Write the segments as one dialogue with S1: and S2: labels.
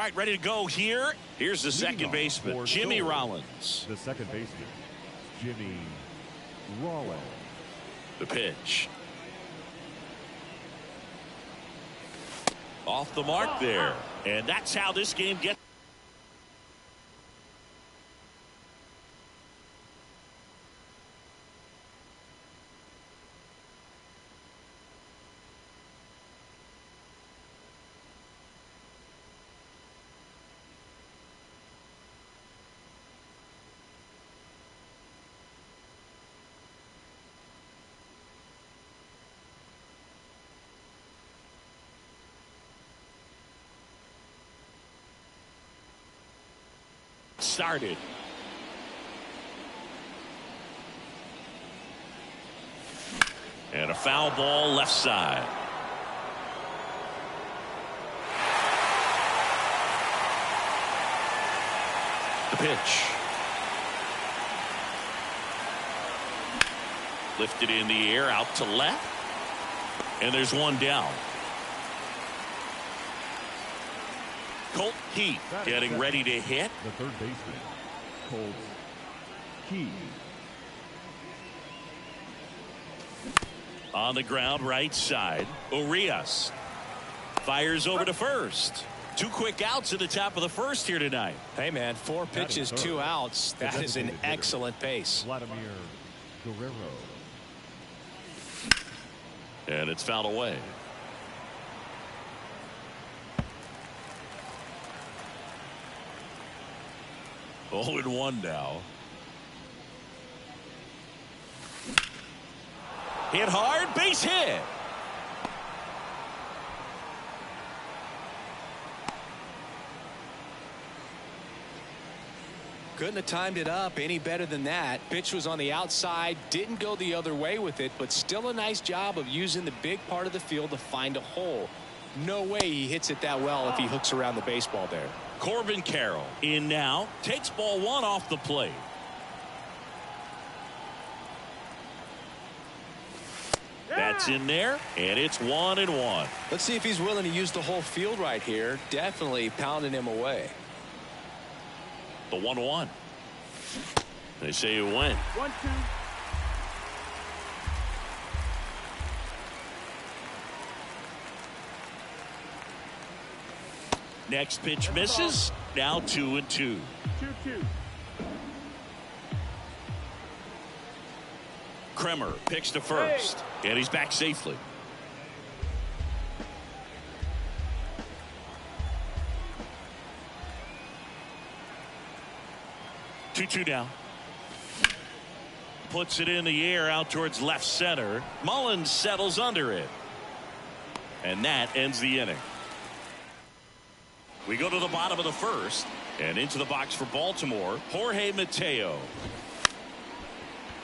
S1: All right, ready to go here. Here's the second baseman, Jimmy Rollins.
S2: The second baseman, Jimmy Rollins.
S1: The pitch. Off the mark there. And that's how this game gets. Started. And a foul ball left side. The pitch. Lifted in the air out to left. And there's one down. Colt Heath getting ready to hit.
S2: The third baseman, Colt Heath.
S1: On the ground right side. Urias fires over to first. 2 quick outs at the top of the first here tonight.
S3: Hey man, 4 pitches, 2 outs. That is an excellent pace.
S2: Vladimir Guerrero.
S1: And it's fouled away. 0-1 now. Hit hard, base hit.
S3: Couldn't have timed it up any better than that. Pitch was on the outside, didn't go the other way with it, but still a nice job of using the big part of the field to find a hole. No way he hits it that well if he hooks around the baseball there.
S1: Corbin Carroll in now, takes ball 1 off the plate. That's in there, and it's 1-1.
S3: Let's see if he's willing to use the whole field right here. Definitely pounding him away.
S1: The 1-1. They say it went.
S4: 1-2.
S1: Next pitch misses. Now 2-2.
S4: 2-2.
S1: Kremer picks to first, and he's back safely. Two down. Puts it in the air out towards left center. Mullins settles under it. And that ends the inning. We go to the bottom of the first, and into the box for Baltimore, Jorge Mateo.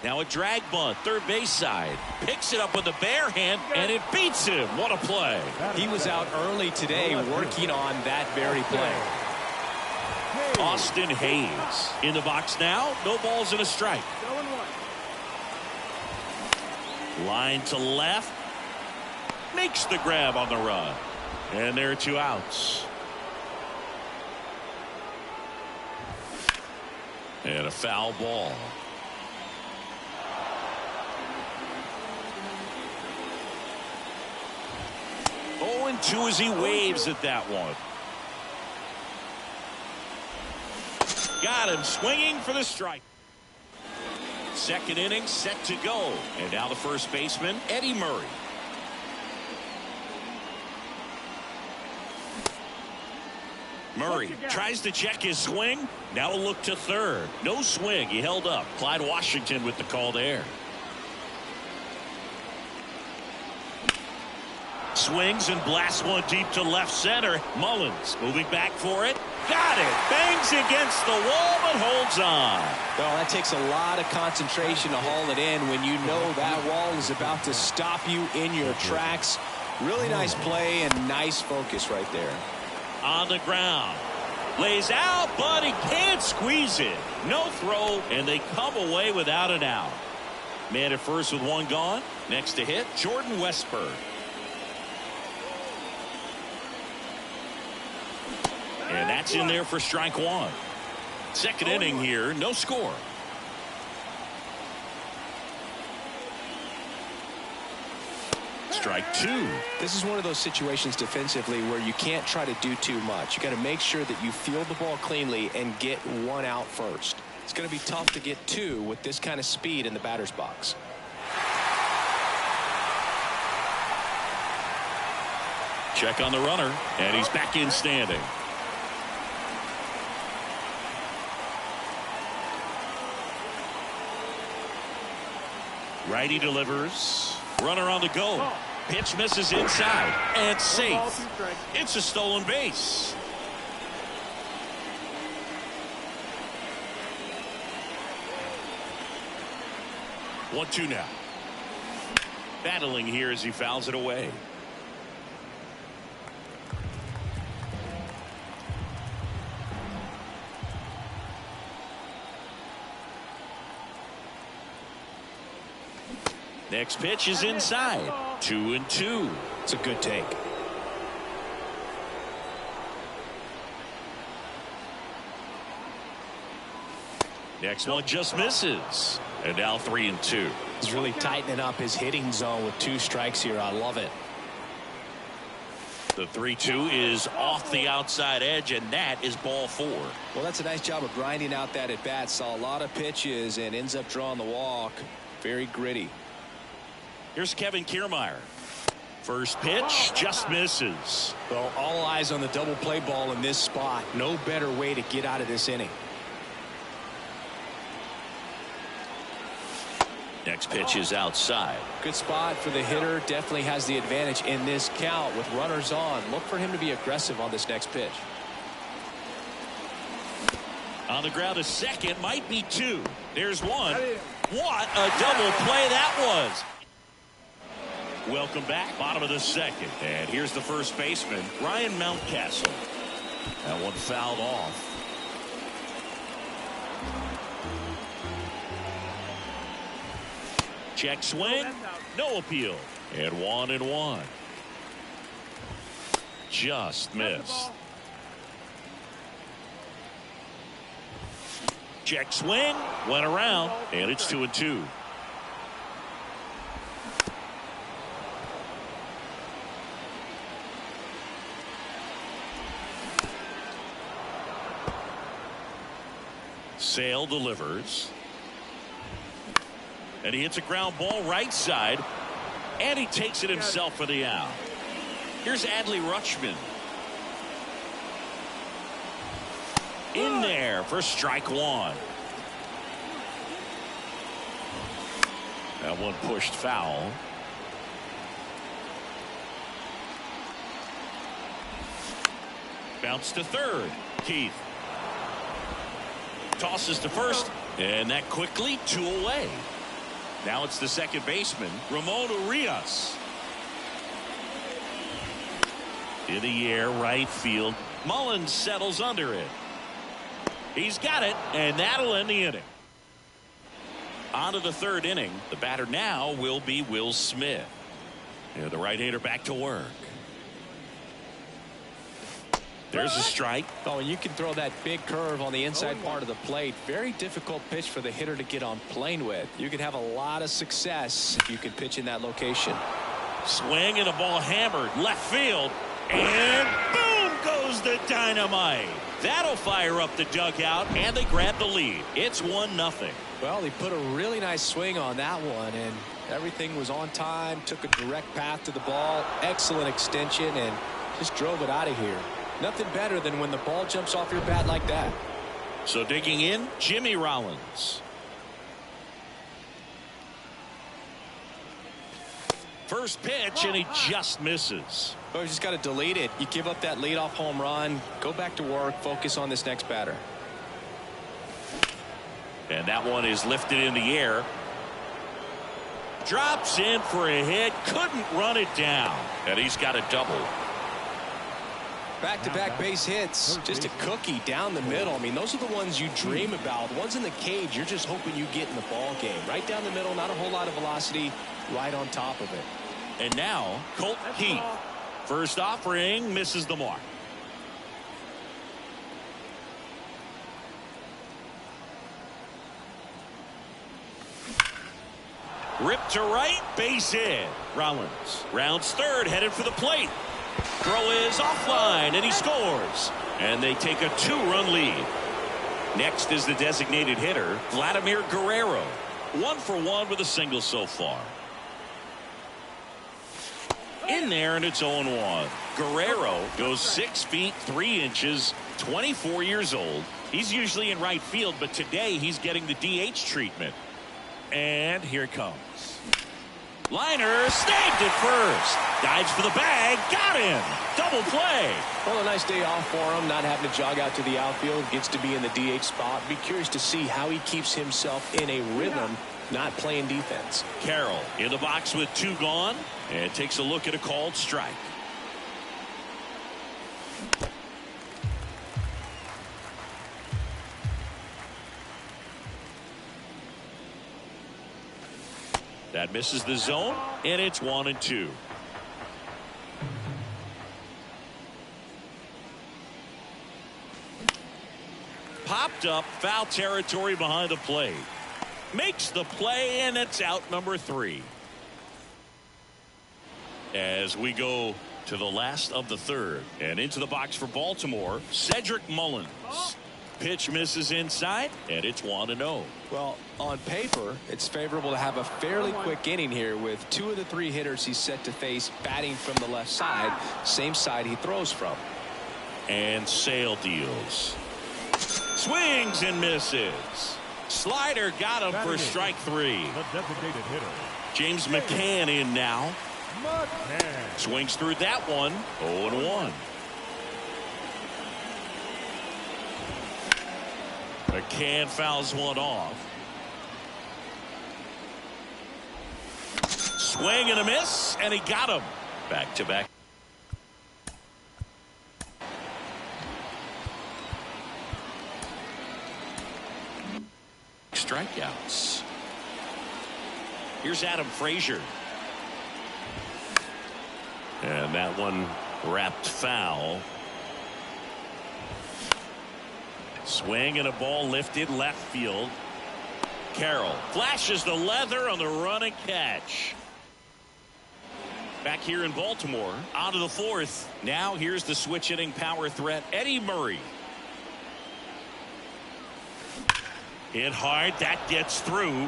S1: Now a drag bunt, third base side. Picks it up with the bare hand, and it beats him. What a play.
S3: He was out early today working on that very play.
S1: Austin Hayes in the box now. No balls and a strike.
S4: 0-1.
S1: Line to left. Makes the grab on the run. And there are 2 outs. And a foul ball. Oh, and 2 as he waves at that one. Got him swinging for the strike. Second inning set to go. And now the first baseman, Eddie Murray. Murray tries to check his swing. Now a look to third. No swing. He held up. Clyde Washington with the call there. Swings and blasts one deep to left center. Mullins moving back for it. Got it. Bangs against the wall but holds on.
S3: Well, that takes a lot of concentration to haul it in when you know that wall is about to stop you in your tracks. Really nice play and nice focus right there.
S1: On the ground. Lays out, but he can't squeeze it. No throw, and they come away without an out. Man at first with 1 gone. Next to hit, Jordan Westburg. And that's in there for strike one. Second inning here, no score. Strike two.
S3: This is one of those situations defensively where you can't try to do too much. You got to make sure that you field the ball cleanly and get one out first. It's going to be tough to get two with this kind of speed in the batter's box.
S1: Check on the runner, and he's back in standing. Righty delivers. Runner on the go. Pitch misses inside and safe. It's a stolen base. One, two now. Battling here as he fouls it away. Next pitch is inside. 2-2.
S3: It's a good take.
S1: Next one just misses. And now 3-2.
S3: He's really tightening up his hitting zone with two strikes here. I love it.
S1: The 3-2 is off the outside edge, and that is ball four.
S3: Well, that's a nice job of grinding out that at bat. Saw a lot of pitches and ends up drawing the walk. Very gritty.
S1: Here's Kevin Kiermaier. First pitch just misses.
S3: Well, all eyes on the double play ball in this spot. No better way to get out of this inning.
S1: Next pitch is outside.
S3: Good spot for the hitter. Definitely has the advantage in this count with runners on. Look for him to be aggressive on this next pitch.
S1: On the ground, a second, might be two. There's one. What a double play that was. Welcome back, bottom of the second. And here's the first baseman, Ryan Mountcastle. That one fouled off. Check swing, no appeal. And 1-1. Just missed. Check swing, went around, and it's 2-2. Sale delivers. And he hits a ground ball right side. And he takes it himself for the out. Here's Adley Rutschman. In there for strike one. That one pushed foul. Bounce to third. Keith. Tosses to first. And that quickly, two away. Now it's the second baseman, Ramon Urias. In the air, right field. Mullins settles under it. He's got it, and that'll end the inning. On to the third inning. The batter now will be Will Smith. And the right-hander back to work. There's a strike.
S3: Oh, and you can throw that big curve on the inside part of the plate. Very difficult pitch for the hitter to get on plane with. You can have a lot of success if you can pitch in that location.
S1: Swing and a ball hammered left field. And boom goes the dynamite. That'll fire up the dugout, and they grab the lead. It's 1-0.
S3: Well, he put a really nice swing on that one, and everything was on time. Took a direct path to the ball. Excellent extension, and just drove it out of here. Nothing better than when the ball jumps off your bat like that.
S1: So digging in, Jimmy Rollins. First pitch, and he just misses.
S3: Well, you just got to delete it. You give up that leadoff home run. Go back to work. Focus on this next batter.
S1: And that one is lifted in the air. Drops in for a hit. Couldn't run it down. And he's got a double.
S3: Back-to-back base hits. Just a cookie down the middle. I mean, those are the ones you dream about. The ones in the cage, you're just hoping you get in the ball game. Right down the middle, not a whole lot of velocity. Right on top of it.
S1: And now, Colt Keith. First offering, misses the mark. Ripped to right, base hit. Rollins rounds third, headed for the plate. Throw is offline, and he scores. And they take a 2-run lead. Next is the designated hitter, Vladimir Guerrero. 1 for 1 with a single so far. In there, and it's 0-1. Guerrero goes 6 feet 3 inches, 24 years old. He's usually in right field, but today he's getting the DH treatment. And here it comes. Liner snagged it first. Dives for the bag. Got him. Double play.
S3: Well, a nice day off for him, not having to jog out to the outfield. Gets to be in the DH spot. Be curious to see how he keeps himself in a rhythm, not playing defense.
S1: Carroll in the box with 2 gone, and takes a look at a called strike. That misses the zone, and it's 1-2. Popped up, foul territory behind the plate. Makes the play, and it's out number 3. As we go to the last of the third, and into the box for Baltimore, Cedric Mullins. Pitch misses inside, and it's 1-0.
S3: Well, on paper, it's favorable to have a fairly quick inning here with 2 of the 3 hitters he's set to face batting from the left side, same side he throws from.
S1: And Sale deals. Swings and misses. Slider got him for strike 3.
S2: The designated hitter,
S1: James McCann in now.
S2: McCann.
S1: Swings through that one. 0-1. McCann fouls one off. Swing and a miss, and he got him. Back-to-back. Strikeouts. Here's Adam Frazier. And that one wrapped foul. Swing and a ball lifted left field. Carroll flashes the leather on the run and catch. Back here in Baltimore, out of the 4th. Now here's the switch hitting power threat, Eddie Murray. Hit hard, that gets through.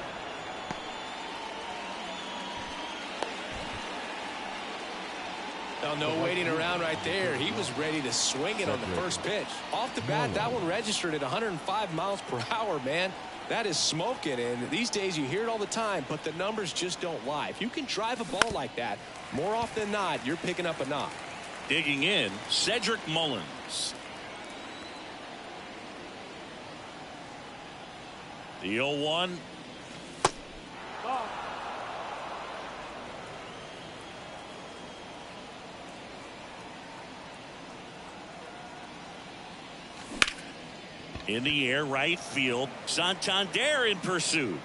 S3: Now, no waiting around right there. He was ready to swing it on the first pitch. Off the bat, that one registered at 105 miles per hour, man. That is smoking, and these days you hear it all the time, but the numbers just don't lie. If you can drive a ball like that, more often than not, you're picking up a knock.
S1: Digging in, Cedric Mullins. The 0-1. In the air, right field. Santander in pursuit.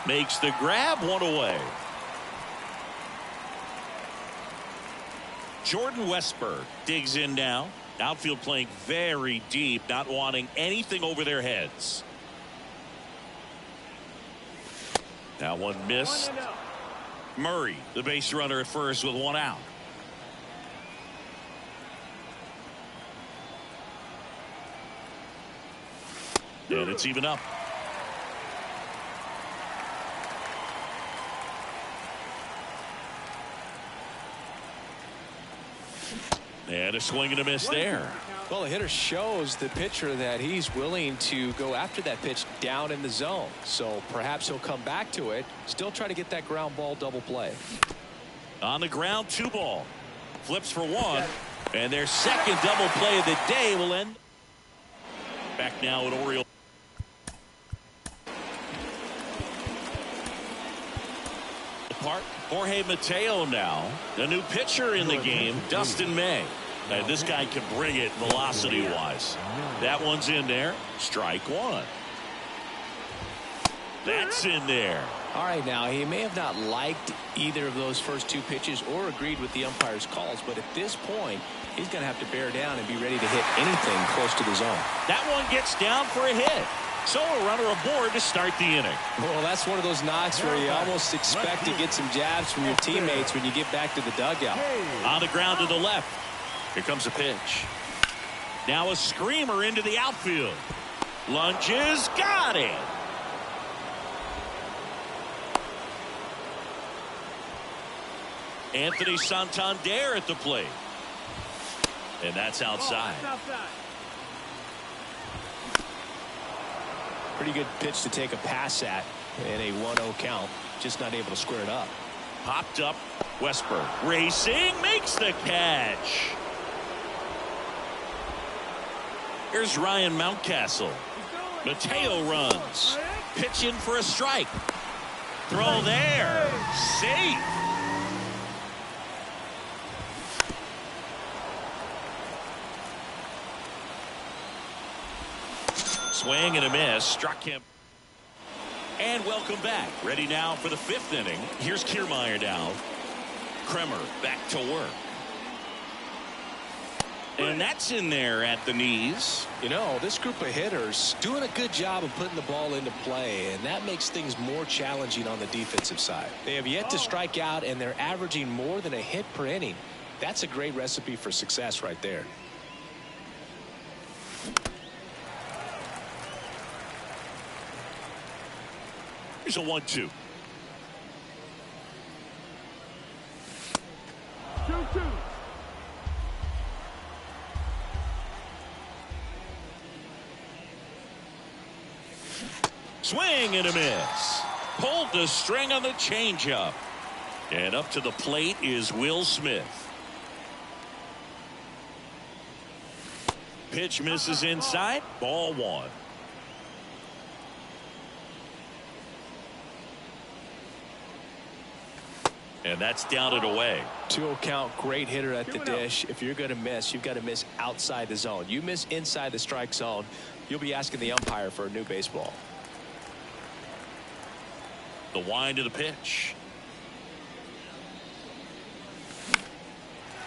S1: Makes the grab, 1 away. Jordan Westburg digs in now. Outfield playing very deep, not wanting anything over their heads. Now one missed. Murray, the base runner at first with 1 out. And it's even up. And a swing and a miss there.
S3: Well, the hitter shows the pitcher that he's willing to go after that pitch down in the zone. So perhaps he'll come back to it. Still try to get that ground ball double play.
S1: On the ground, 2 ball. Flips for 1. And their second double play of the day will end. Back now at Oriole. Park. Jorge Mateo now. The new pitcher in the game, Dustin May. And this guy can bring it velocity-wise. That one's in there. Strike 1. That's in there.
S3: All right, now, he may have not liked either of those first 2 pitches or agreed with the umpire's calls, but at this point, he's going to have to bear down and be ready to hit anything close to the zone.
S1: That one gets down for a hit. So a runner aboard to start the inning.
S3: Well, that's one of those knocks where you almost expect to get some jabs from your teammates when you get back to the dugout.
S1: On the ground to the left. Here comes a pitch. Now a screamer into the outfield. Lunges, got it. Anthony Santander at the plate. And that's outside.
S3: Pretty good pitch to take a pass at in a 1-0 count. Just not able to square it up.
S1: Popped up. Westberg racing, makes the catch. Here's Ryan Mountcastle. Mateo runs. Pitching for a strike. Throw there. Safe. Swing and a miss. Struck him. And welcome back. Ready now for the 5th inning. Here's Kiermaier now. Kremer back to work. And that's in there at the knees.
S3: You know, this group of hitters doing a good job of putting the ball into play, and that makes things more challenging on the defensive side. They have yet to strike out, and they're averaging more than a hit per inning. That's a great recipe for success right there.
S1: Here's a 1-2.
S2: 2-2.
S1: Swing and a miss. Pulled the string on the changeup. And up to the plate is Will Smith. Pitch misses inside. Ball 1. And that's down and away.
S3: 2-0 count, great hitter at the dish. If you're going to miss, you've got to miss outside the zone. You miss inside the strike zone, you'll be asking the umpire for a new baseball.
S1: The wind of the pitch.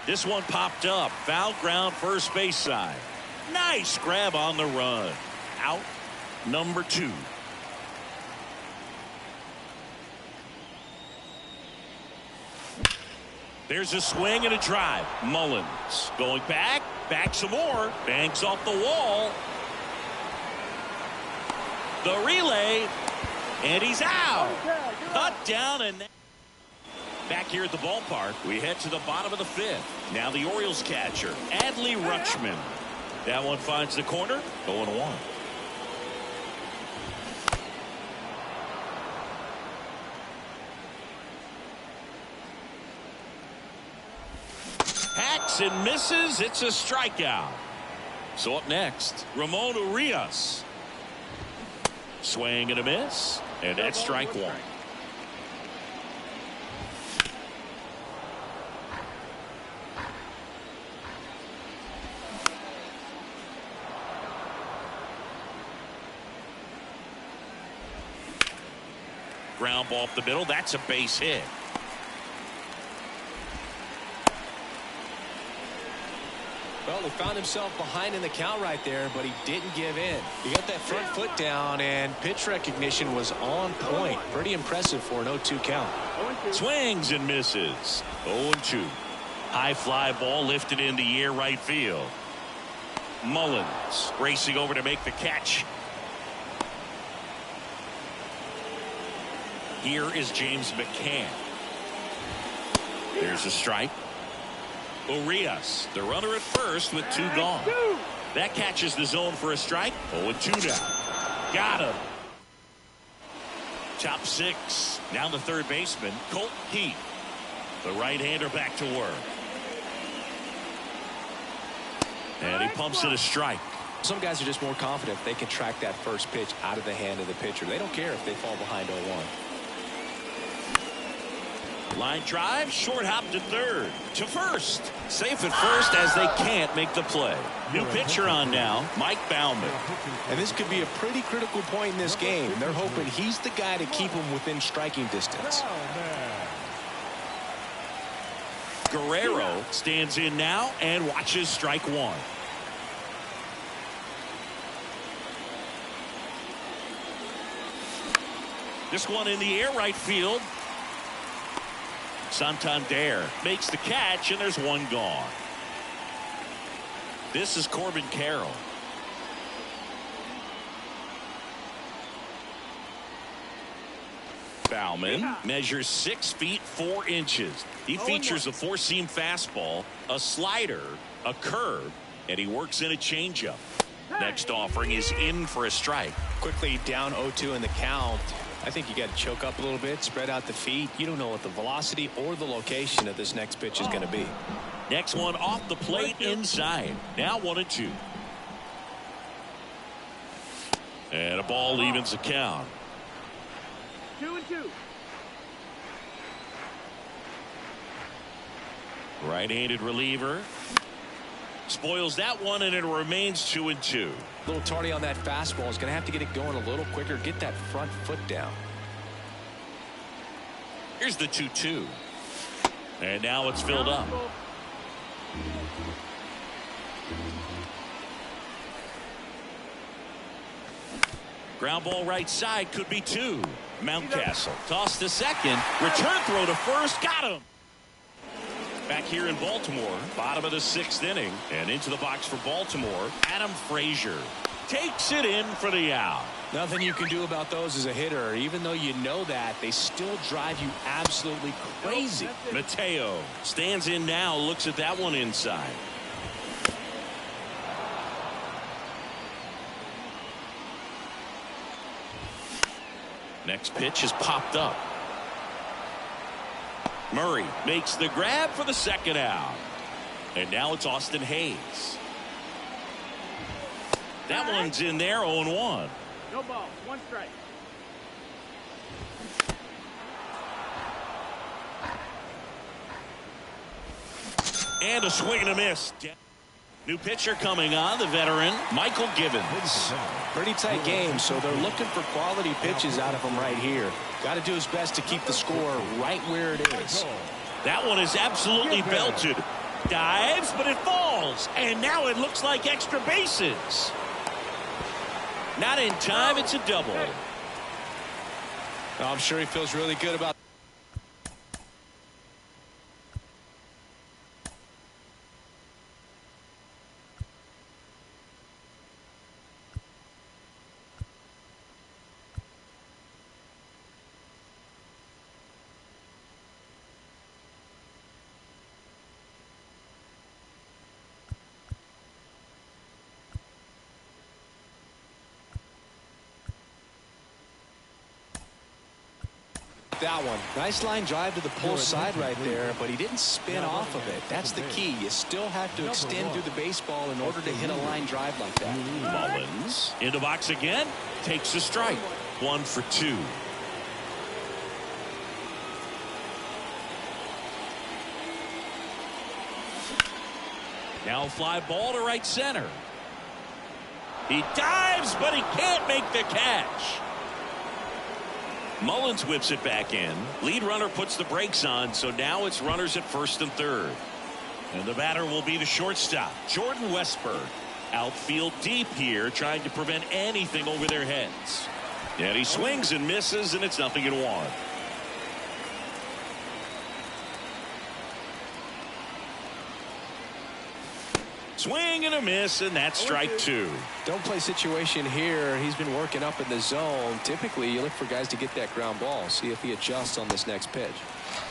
S1: This one popped up. Foul ground, first base side. Nice grab on the run. Out number 2. There's a swing and a drive. Mullins going back some more. Banks off the wall. The relay. And he's out. Cut down and back here at the ballpark. We head to the bottom of the 5th. Now the Orioles catcher, Adley Rutschman. That one finds the corner. 0-1. Hacks and misses. It's a strikeout. So up next, Ramon Urias. Swing and a miss. And that's strike 1. Ground ball up the middle. That's a base hit.
S3: Well, he found himself behind in the count right there, but he didn't give in. He got that front foot down, and pitch recognition was on point. Pretty impressive for an 0-2 count.
S1: Swings and misses. 0-2. High fly ball lifted in the air right field. Mullins racing over to make the catch. Here is James McCann. There's a strike. Urias, the runner at first with 2 gone. That catches the zone for a strike. 0-2 now. Got him. Top 6. Now the third baseman, Colt Keith. The right-hander back to work. And he pumps it a strike.
S3: Some guys are just more confident they can track that first pitch out of the hand of the pitcher. They don't care if they fall behind 0-1.
S1: Line drive, short hop to third, to first. Safe at first as they can't make the play. New pitcher on now, Mike Baumann.
S3: And this could be a pretty critical point in this game. They're hoping he's the guy to keep them within striking distance.
S1: Guerrero stands in now and watches strike 1. This one in the air right field. Santander makes the catch, and there's one gone. This is Corbin Carroll. Bauman measures 6 feet 4 inches. He features a four-seam fastball, a slider, a curve, and he works in a changeup. Next offering is in for a strike.
S3: Quickly down 0-2 in the count. I think you got to choke up a little bit, spread out the feet. You don't know what the velocity or the location of this next pitch is going to be.
S1: Next one off the plate inside. Now 1-2. And a ball evens the count.
S4: 2-2.
S1: Right-handed reliever. Spoils that one, and it remains 2-2.
S3: A little tardy on that fastball. Is going to have to get it going a little quicker. Get that front foot down.
S1: Here's the 2-2. And now it's filled up. Ground ball right side, could be 2. Mountcastle tossed to second. Return throw to first. Got him. Back here in Baltimore, bottom of the 6th inning, and into the box for Baltimore, Adam Frazier takes it in for the out.
S3: Nothing you can do about those as a hitter. Even though you know that, they still drive you absolutely crazy.
S1: Mateo stands in now, looks at that one inside. Next pitch is popped up. Murray makes the grab for the second out. And now it's Austin Hayes. That one's in there, 0-1.
S4: No ball, 1 strike.
S1: And a swing and a miss. New pitcher coming on, the veteran Michael Givens.
S3: Pretty tight game, so they're looking for quality pitches out of him right here. Got to do his best to keep the score right where it is.
S1: That one is absolutely belted. Dives, but it falls. And now it looks like extra bases. Not in time, it's a double.
S3: I'm sure he feels really good about that one. Nice line drive to the pull side right there, but he didn't spin off of it. That's the key. You still have to extend through the baseball in order to hit a line drive like that.
S1: Mullins in the box again, takes a strike. 1 for 2. Now fly ball to right center. He dives, but he can't make the catch. Mullins whips it back in. Lead runner puts the brakes on, so now it's runners at first and third. And the batter will be the shortstop, Jordan Westburg. Outfield deep here, trying to prevent anything over their heads. And he swings and misses, and it's 0-1. Swing and a miss, and that's strike 2.
S3: Don't play situation here. He's been working up in the zone. Typically, you look for guys to get that ground ball. See if he adjusts on this next pitch.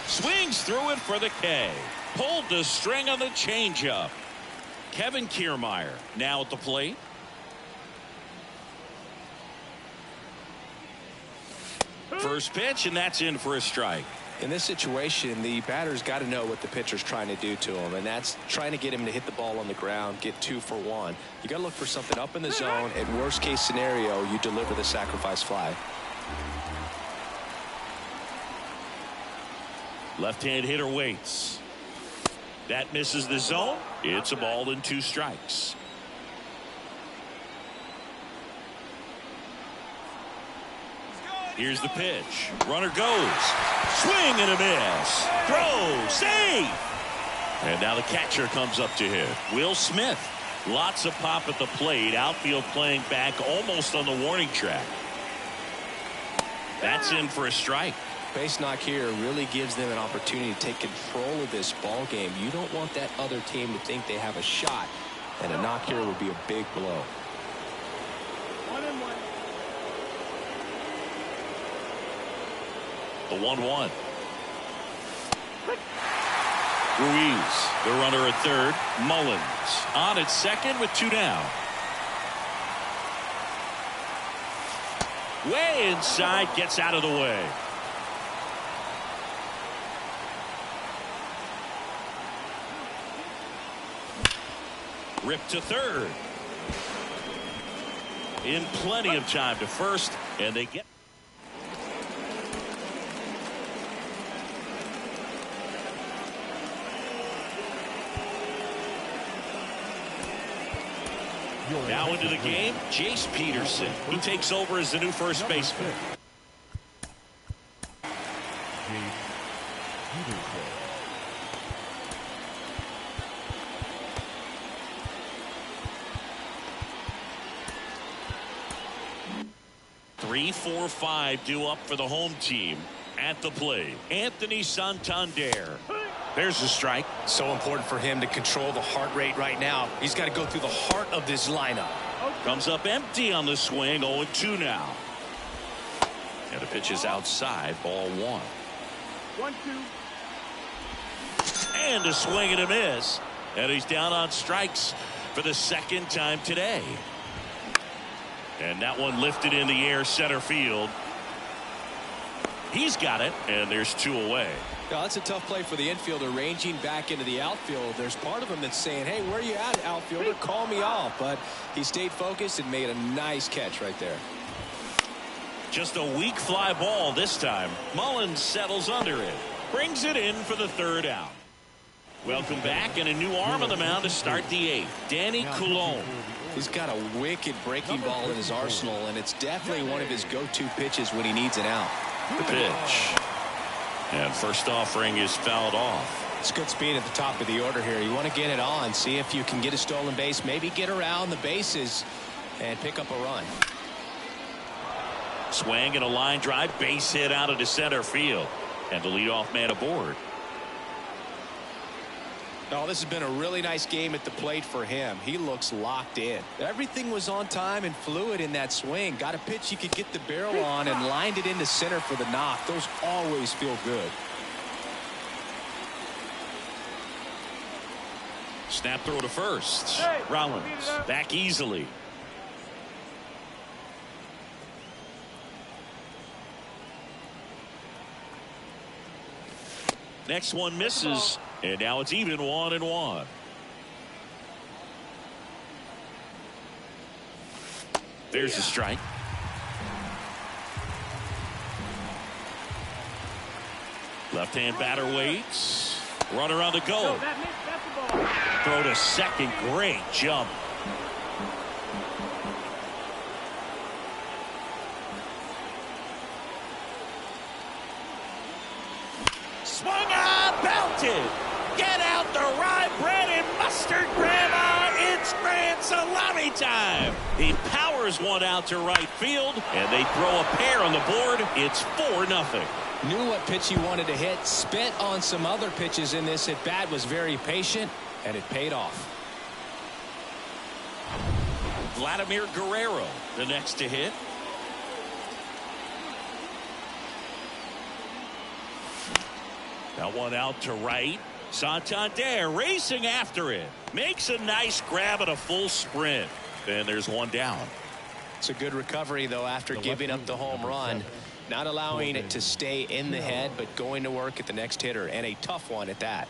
S1: Swings through it for the K. Pulled the string on the changeup. Kevin Kiermaier now at the plate. First pitch, and that's in for a strike.
S3: In this situation, the batter's got to know what the pitcher's trying to do to him, and that's trying to get him to hit the ball on the ground, get 2 for 1. You got to look for something up in the zone, and worst case scenario, you deliver the sacrifice fly.
S1: Left-hand hitter waits. That misses the zone. It's a ball and 2 strikes. Here's the pitch. Runner goes. Swing and a miss. Throw. Safe. And now the catcher comes up to hit. Will Smith. Lots of pop at the plate. Outfield playing back almost on the warning track. That's in for a strike.
S3: Base knock here really gives them an opportunity to take control of this ball game. You don't want that other team to think they have a shot, and a knock here would be a big blow.
S4: 1-1.
S1: The 1-1. Ruiz, the runner at third. Mullins on at second with 2 down. Way inside, gets out of the way. Rip to third. In plenty of time to first, and they get. Now into the game, Jace Peterson. He takes over as the new first baseman. Three, 4, 5 due up for the home team. At the plate, Anthony Santander. There's a strike.
S3: So important for him to control the heart rate right now. He's got to go through the heart of this lineup.
S1: Comes up empty on the swing. 0-2 now. And the pitch is outside. Ball 1.
S4: 1-2.
S1: And a swing and a miss. And he's down on strikes for the second time today. And that one lifted in the air center field. He's got it, and there's 2 away.
S3: Now, that's a tough play for the infielder, ranging back into the outfield. There's part of him that's saying, hey, where are you at, outfielder? Call me off. But he stayed focused and made a nice catch right there.
S1: Just a weak fly ball this time. Mullins settles under it. Brings it in for the 3rd out. Welcome back, and a new arm on the mound to start the 8th. Danny Coulombe.
S3: He's got a wicked breaking ball in his arsenal, and it's definitely one of his go-to pitches when he needs an out.
S1: The pitch. And first offering is fouled off.
S3: It's good speed at the top of the order here. You want to get it on, see if you can get a stolen base, maybe get around the bases and pick up a run.
S1: Swing and a line drive, base hit out into center field. And the leadoff man aboard.
S3: Oh, this has been a really nice game at the plate for him. He looks locked in. Everything was on time and fluid in that swing. Got a pitch he could get the barrel on and lined it into center for the knock. Those always feel good.
S1: Snap throw to first. Rollins back easily. Next one misses. And now it's even 1-1. There's the strike. Left-hand batter waits. Runner on the go. Throw to second. Great jump. Swung on, belted. Get out the rye bread and mustard, Grandma. It's grand salami time. He powers one out to right field, and they throw a pair on the board. It's 4-0.
S3: Knew what pitch he wanted to hit. Spent on some other pitches in this at bat. Was very patient, and it paid off.
S1: Vladimir Guerrero, the next to hit. That one out to right. Santander racing after it. Makes a nice grab at a full sprint. And there's one down.
S3: It's a good recovery, though, after giving up the home run. Not allowing it to stay in the head, but going to work at the next hitter. And a tough one at that.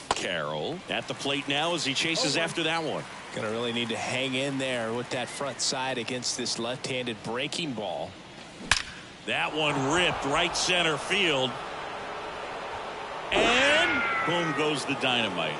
S1: Carroll at the plate now as he chases after that one.
S3: Gonna really need to hang in there with that front side against this left-handed breaking ball.
S1: That one ripped right center field. And boom goes the dynamite.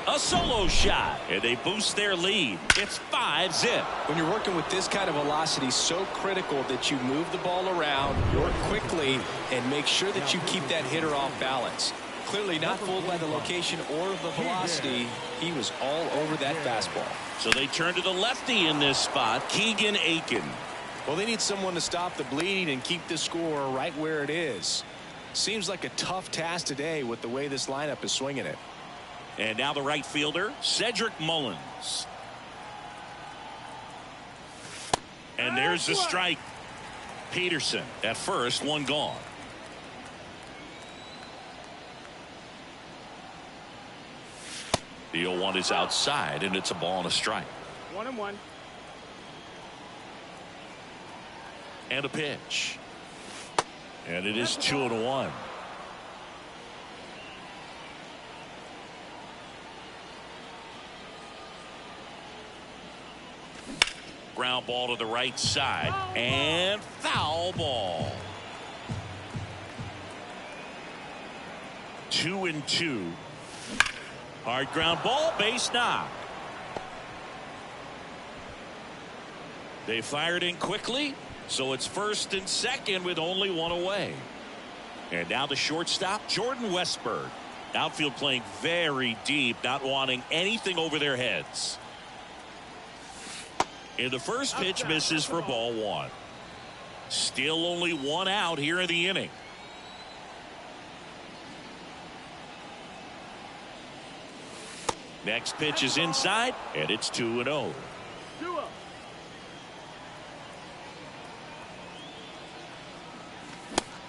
S1: A solo shot, and they boost their lead. It's 5-0.
S3: When you're working with this kind of velocity, so critical that you move the ball around, work quickly, and make sure that you keep that hitter off balance. Clearly not fooled by the location or the velocity. He was all over that fastball.
S1: So they turn to the lefty in this spot, Keegan Aiken.
S3: Well, they need someone to stop the bleeding and keep the score right where it is. Seems like a tough task today with the way this lineup is swinging it.
S1: And now the right fielder, Cedric Mullins. And there's the strike. Peterson at first, one gone. The 0-1 is outside, and it's a ball and a strike.
S4: 1-1.
S1: And a pitch. And it is 2-1. Ground ball to the right side, and foul ball. 2-2. Hard ground ball, base knock. They fired in quickly, so it's first and second with only one away. And now the shortstop, Jordan Westburg. Outfield playing very deep, not wanting anything over their heads. And the first pitch misses for ball one. Still only one out here in the inning. Next pitch is inside, and it's 2-0.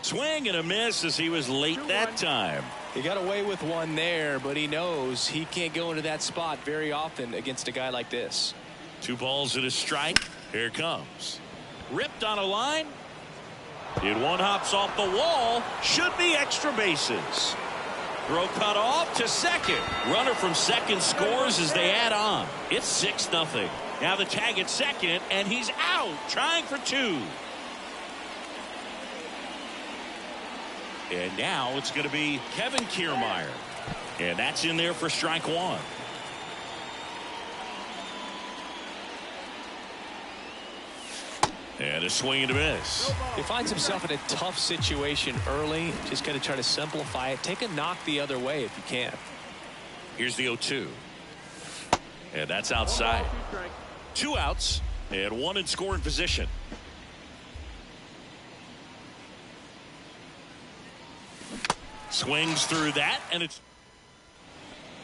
S1: Swing and a miss as he was late that time.
S3: He got away with one there, but he knows he can't go into that spot very often against a guy like this.
S1: 2 balls and a strike. Here it comes. Ripped on a line. And one hops off the wall. Should be extra bases. Throw cut off to second. Runner from second scores as they add on. It's 6-0. Now the tag at second, and he's out trying for 2. And now it's going to be Kevin Kiermaier. And that's in there for strike 1. And a swing and a miss.
S3: He finds himself in a tough situation early. Just got to try to simplify it. Take a knock the other way if you can.
S1: Here's the 0-2. And that's outside. 2 outs and 1 in scoring position. Swings through that, and it's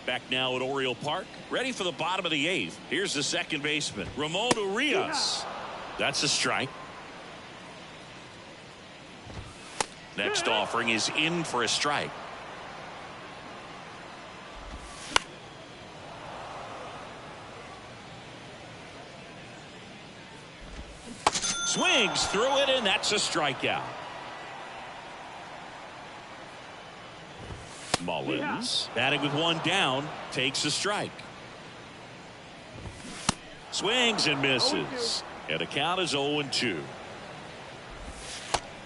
S1: back now at Oriole Park. Ready for the bottom of the 8th. Here's the second baseman, Ramon Urias. That's a strike. Next offering is in for a strike. Swings through it, and that's a strikeout. Mullins batting with 1 down, takes a strike. Swings and misses. And the count is 0-2.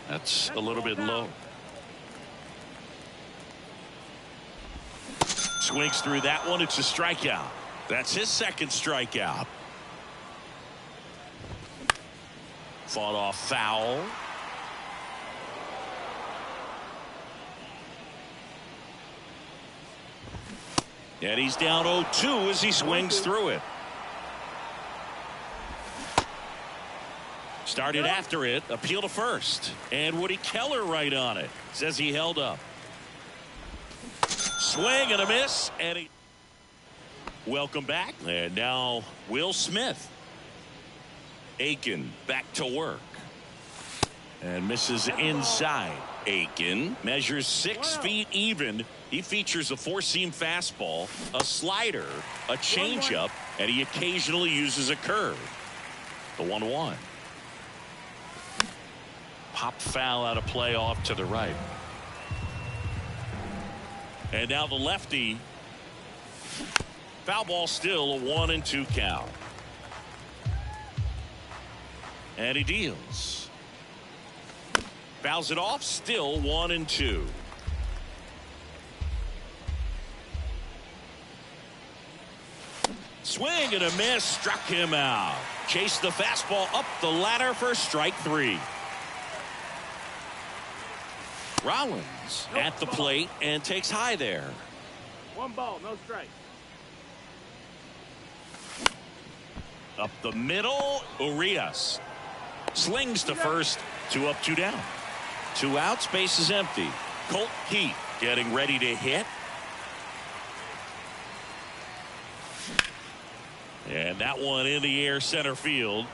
S1: That's a little bit low. Swings through that one. It's a strikeout. That's his second strikeout. Fought off foul. And he's down 0-2 as he swings through it. Started after it, appeal to first. And Woody Keller right on it. Says he held up. Swing and a miss. And he... Welcome back. And now Will Smith. Aiken back to work. And misses inside. Aiken measures 6 feet even. He features a 4-seam fastball, a slider, a changeup, and he occasionally uses a curve. The 1-1. Pop foul out of play off to the right. And now the lefty. Foul ball still, a 1-2 count. And he deals. Fouls it off, still 1-2. Swing and a miss, struck him out. Chased the fastball up the ladder for strike 3. Rollins at the plate and takes high there.
S4: 1 ball, no strike.
S1: Up the middle, Urias slings to first. 2 up, 2 down. 2 outs, base is empty. Colt Keith getting ready to hit. And that one in the air, center field.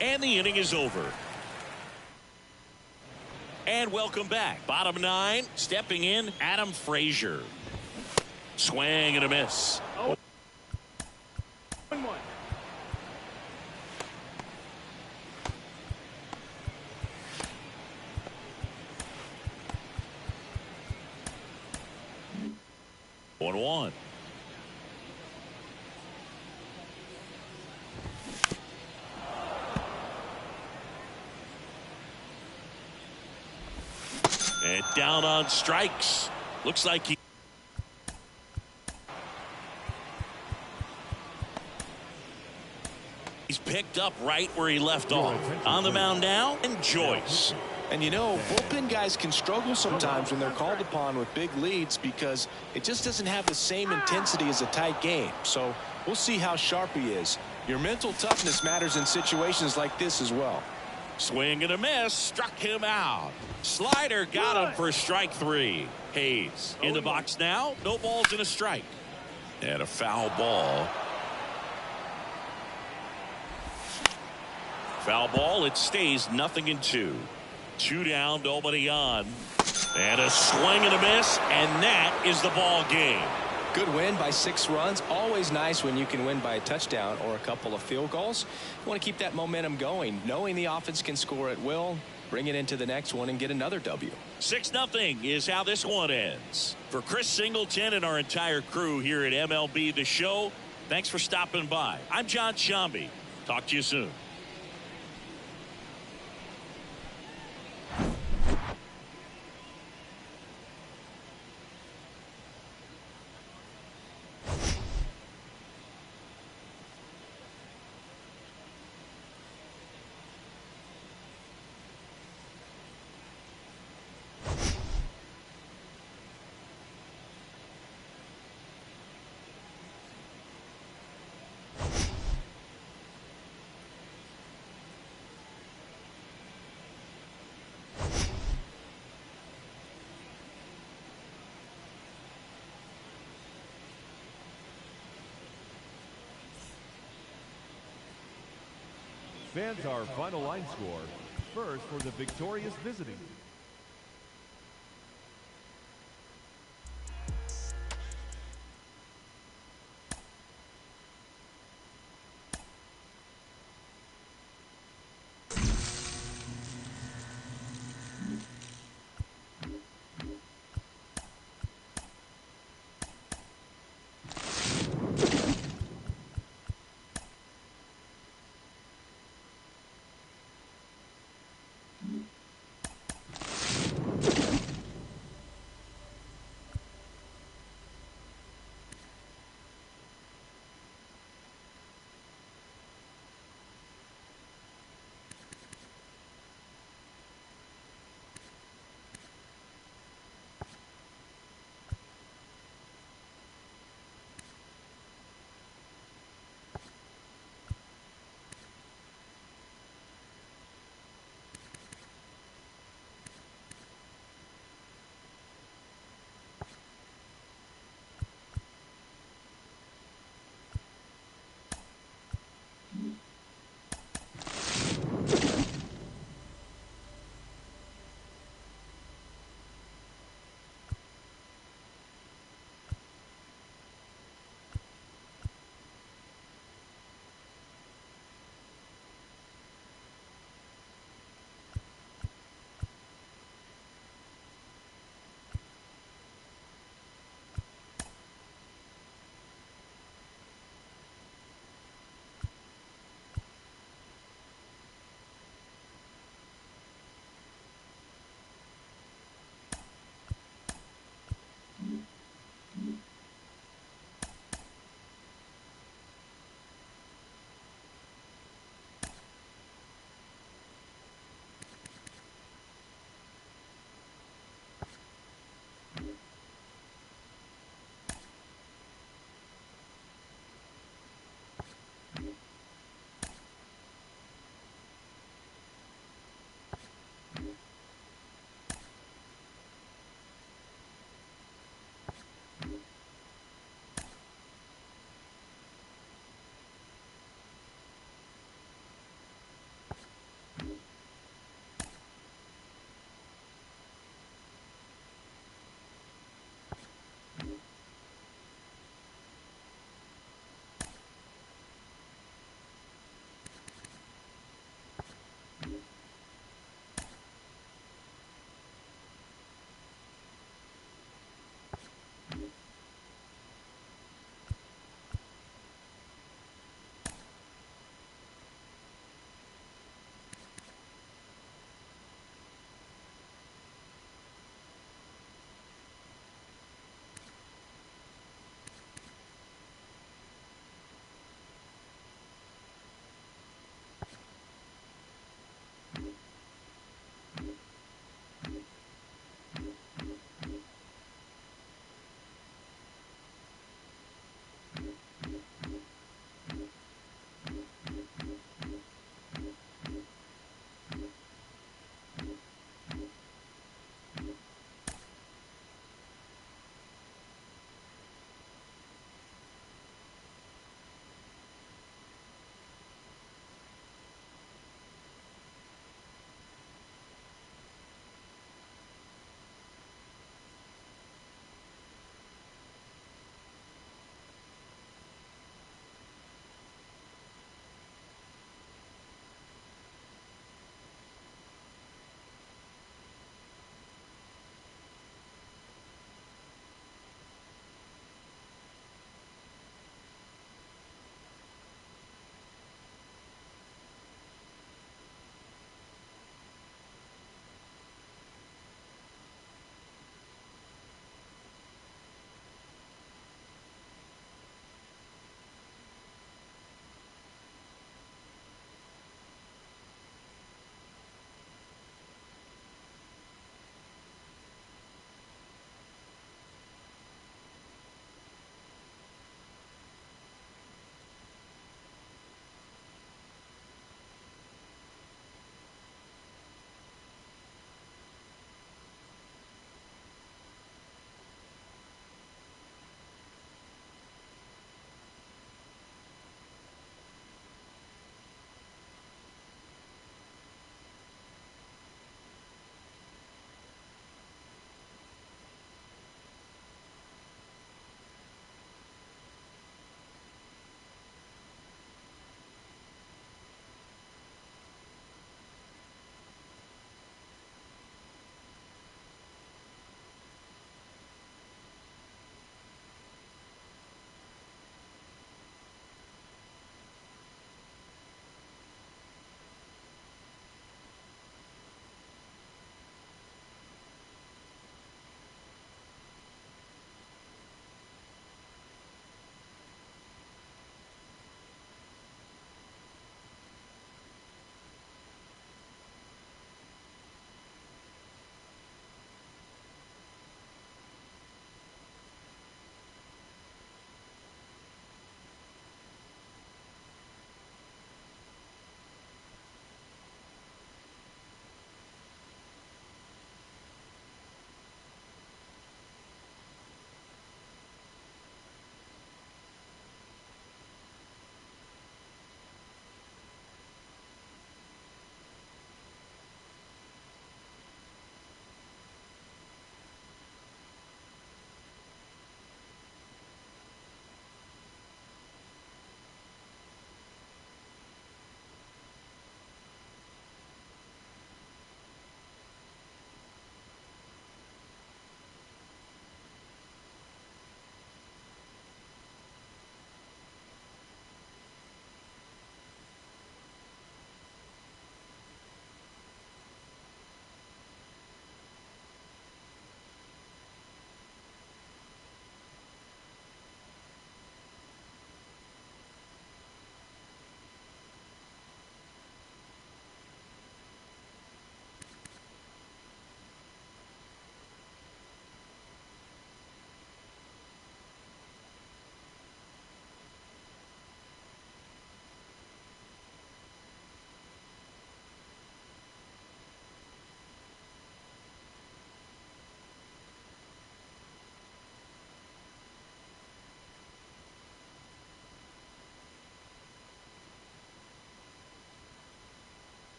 S1: And the inning is over. And welcome back. Bottom 9, stepping in, Adam Frazier. Swing and a miss.
S4: 1-1.
S1: One. And down on strikes. Looks like he's picked up right where he left off. On the mound now, and Joyce.
S3: And you know, bullpen guys can struggle sometimes when they're called upon with big leads because it just doesn't have the same intensity as a tight game. So we'll see how sharp he is. Your mental toughness matters in situations like this as well.
S1: Swing and a miss, struck him out. Slider got him for strike 3. Hayes in the box now, no balls and a strike. And a foul ball. Foul ball, it stays 0-2. 2 down, nobody on. And a swing and a miss, and that is the ball game.
S3: Good win by 6 runs. Always nice when you can win by a touchdown or a couple of field goals. You want to keep that momentum going, knowing the offense can score at will, bring it into the next one and get another W.
S1: 6-0 is how this one ends. For Chris Singleton and our entire crew here at MLB The Show, thanks for stopping by. I'm John Shambi. Talk to you soon.
S2: Fans, our final line score. First for the victorious visiting.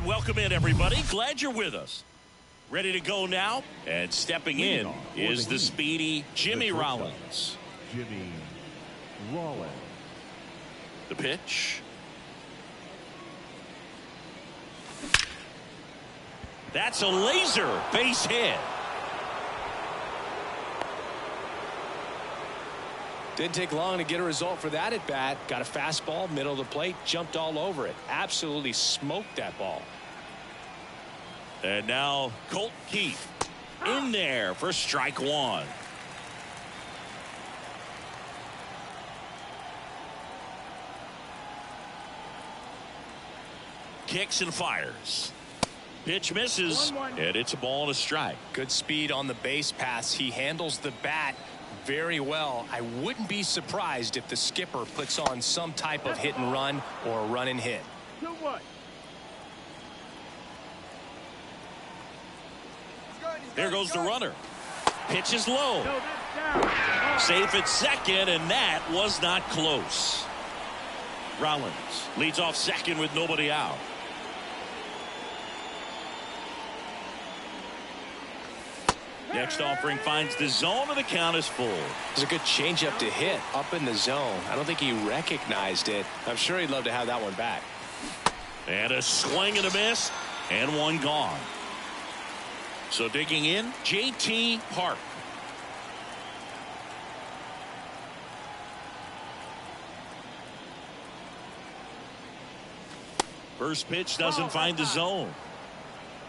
S1: And welcome in, everybody. Glad you're with us. Ready to go now. And stepping in is the speedy Jimmy Rollins.
S2: Jimmy Rollins.
S1: The pitch. That's a laser base hit.
S3: Didn't take long to get a result for that at bat. Got a fastball, middle of the plate, jumped all over it. Absolutely smoked that ball.
S1: And now Colt Keith in there for strike one. Kicks and fires. Pitch misses, and it's a ball and a strike.
S3: Good speed on the base paths. He handles the bat very well. I wouldn't be surprised if the skipper puts on some type of hit and run or a run and hit.
S4: 2-1.
S1: There goes the runner. Pitch is low.
S4: No, that's down.
S1: Safe at second, and that was not close. Rollins leads off second with nobody out. Next offering finds the zone, and the count is full.
S3: It's a good changeup to hit up in the zone. I don't think he recognized it. I'm sure he'd love to have that one back.
S1: And a swing and a miss, and one gone. So digging in, J.T. Park. First pitch doesn't find the zone.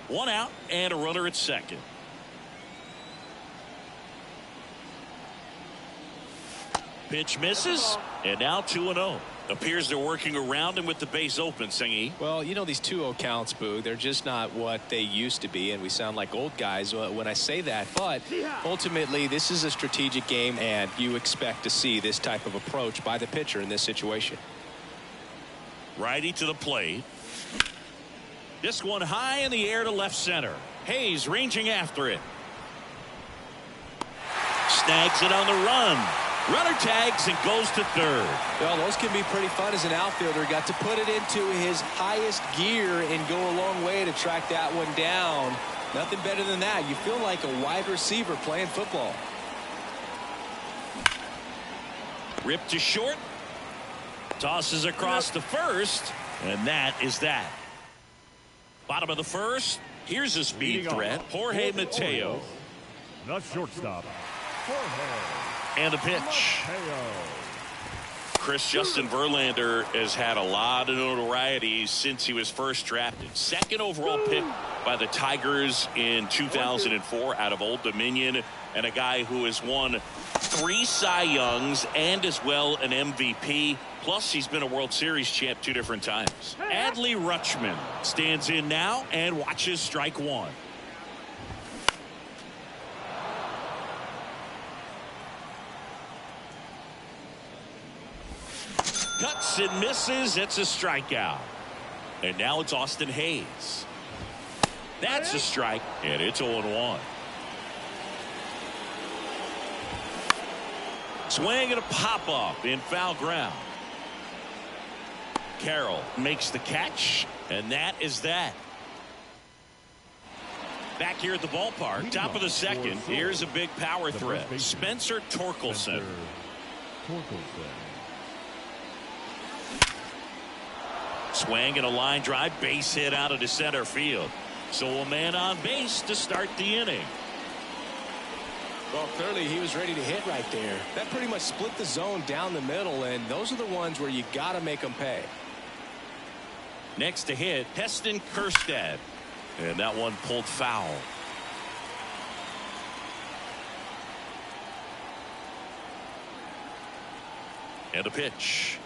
S1: One out and a runner at second. Pitch misses, and now 2-0. Appears they're working around him with the base open, Singy.
S3: Well, you know, these 2-0 counts, Boo, they're just not what they used to be, and we sound like old guys when I say that. But ultimately, this is a strategic game, and you expect to see this type of approach by the pitcher in this situation.
S1: Righty to the plate. This one high in the air to left center. Hayes ranging after it. Snags it on the run. Runner tags and goes to third.
S3: Well, those can be pretty fun as an outfielder. Got to put it into his highest gear and go a long way to track that one down. Nothing better than that. You feel like a wide receiver playing football.
S1: Ripped to short. Tosses across to first. And that is that. Bottom of the first. Here's a speed threat. Jorge Mateo.
S2: The shortstop, Jorge.
S1: And the pitch. Chris Justin Verlander has had a lot of notoriety since he was first drafted. Second overall pick by the Tigers in 2004 out of Old Dominion, and a guy who has won 3 Cy Youngs and as well an MVP. Plus, he's been a World Series champ 2 different times. Adley Rutschman stands in now and watches strike one. Cuts and misses. It's a strikeout. And now it's Austin Hayes. That's a strike, and it's 0-1. Swing and a pop-up in foul ground. Carroll makes the catch, and that is that. Back here at the ballpark, top of the second. Here's a big power threat. Spencer Torkelson. Swing and a line drive, base hit out of the center field. So a man on base to start the inning.
S3: Well, clearly he was ready to hit right there. That pretty much split the zone down the middle, and those are the ones where you got to make them pay.
S1: Next to hit, Heston Kjerstad. And that one pulled foul. And a pitch.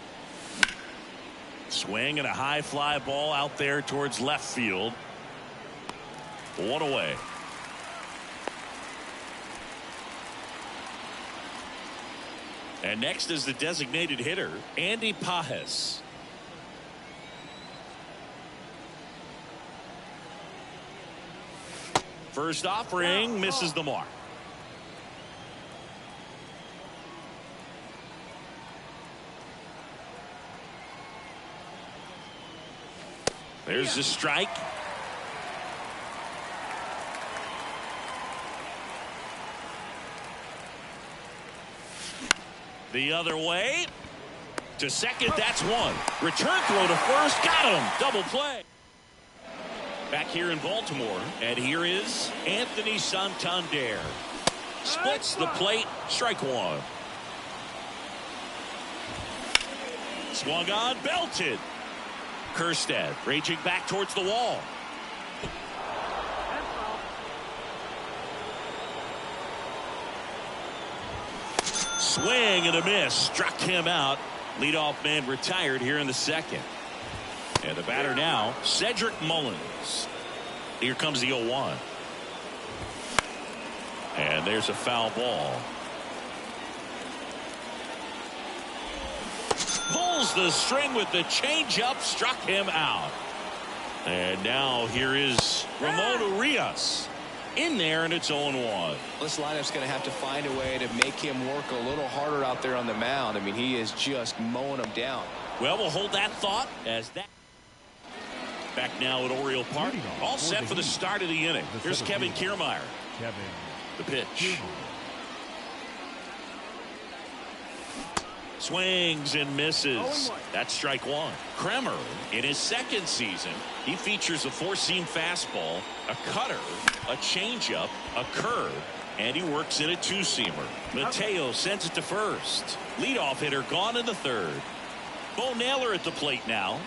S1: Swing and a high fly ball out there towards left field. 1 away. And next is the designated hitter, Andy Pages. First offering misses the mark. There's the strike. The other way. To second, that's one. Return throw to first. Got him. Double play. Back here in Baltimore. And here is Anthony Santander. Splits the plate. Strike one. Swung on. Belted. Kerstead raging back towards the wall. Swing and a miss. Struck him out. Leadoff man retired here in the second. And the batter now, Cedric Mullins. Here comes the 0-1. And there's a foul ball. Pulls the string with the changeup. Struck him out. And now here is Ramon Urias. In there, and it's 0-1.
S3: This lineup's going to have to find a way to make him work a little harder out there on the mound. I mean, he is just mowing them down.
S1: Well, we'll hold that thought as that. Back now at Oriole Park. All set for the start of the inning. Here's Kevin Kiermaier. The pitch. Swings and misses. That's strike one. Kremer, in his second season, he features a four-seam fastball, a cutter, a changeup, a curve, and he works in a two-seamer. Mateo sends it to first. Leadoff hitter gone in the third. Bo Naylor at the plate now.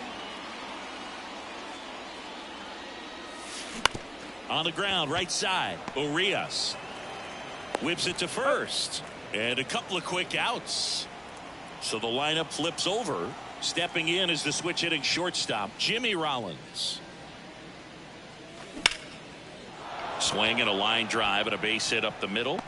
S1: On the ground, right side. Urias whips it to first. And a couple of quick outs. So the lineup flips over. Stepping in is the switch hitting shortstop, Jimmy Rollins. Swing and a line drive and a base hit up the middle.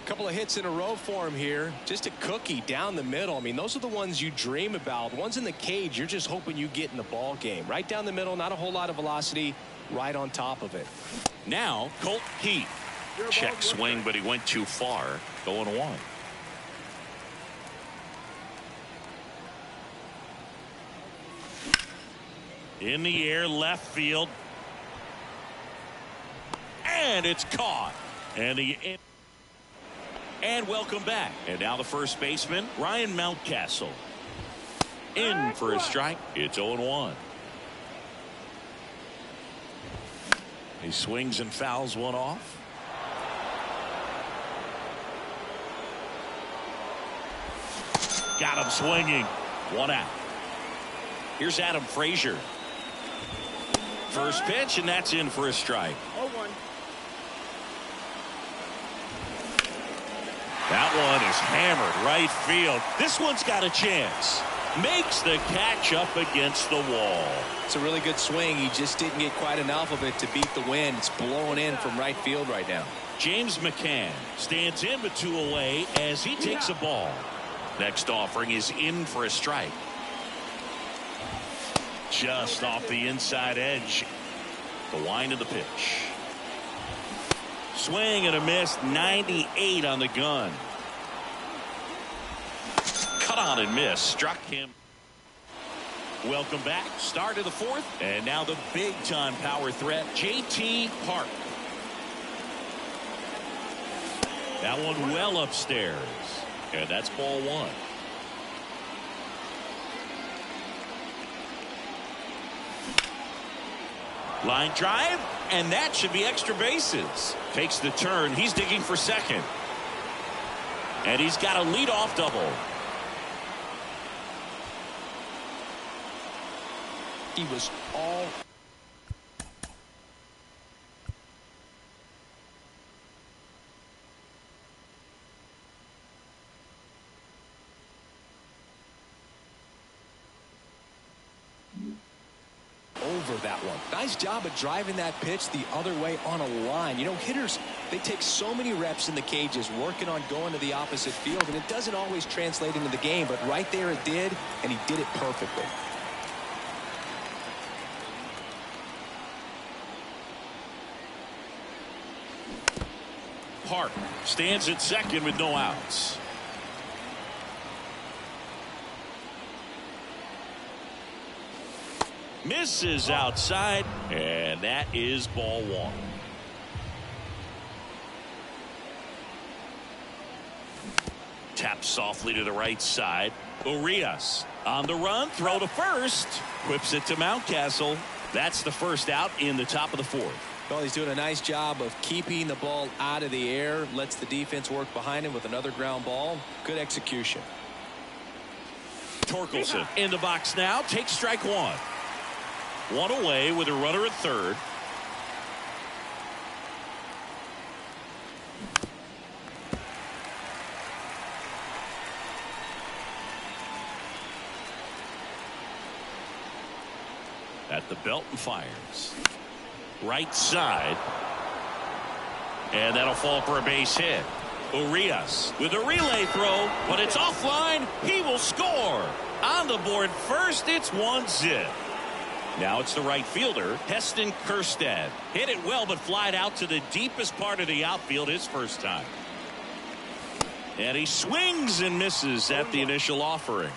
S3: Couple of hits in a row for him here. Just a cookie down the middle. I mean, those are the ones you dream about. Ones in the cage, you're just hoping you get in the ball game. Right down the middle, not a whole lot of velocity, right on top of it.
S1: Now, Colt Heath. Check swing, but he went too far. 0-1. In the air, left field. And it's caught. And welcome back. And now the first baseman, Ryan Mountcastle. In for a strike. It's 0-1. He swings and fouls one off. Got him swinging. One out. Here's Adam Frazier. First pitch, and that's in for a strike.
S4: 0-1.
S1: That one is hammered right field. This one's got a chance. Makes the catch up against the wall.
S3: It's a really good swing. He just didn't get quite enough of it to beat the wind. It's blowing in from right field right now.
S1: James McCann stands in with two away as he takes a ball. Next offering is in for a strike. Just off the inside edge. The wind of the pitch. Swing and a miss. 98 on the gun. Cut on and miss. Struck him. Welcome back. Start of the fourth. And now the big time power threat, JT Park. That one well upstairs. And that's ball one. Line drive, and that should be extra bases. Takes the turn. He's digging for second. And he's got a leadoff double.
S3: He was all over that one. Nice job of driving that pitch the other way on a line. You know, hitters, they take so many reps in the cages working on going to the opposite field, and it doesn't always translate into the game, but right there it did, and he did it perfectly.
S1: Park stands at second with no outs. Misses outside, and that is ball one. Taps softly to the right side. Urias on the run, throw to first, whips it to Mountcastle. That's the first out in the top of the fourth.
S3: Well, he's doing a nice job of keeping the ball out of the air, lets the defense work behind him with another ground ball. Good execution.
S1: Torkelson in the box now, takes strike one. One away with a runner at third. At the belt and fires. Right side. And that'll fall for a base hit. Urias with a relay throw, but it's offline. He will score. On the board first, it's 1-0. Now it's the right fielder, Heston Kjerstad. Hit it well, but flied out to the deepest part of the outfield his first time. And he swings and misses at the initial offering.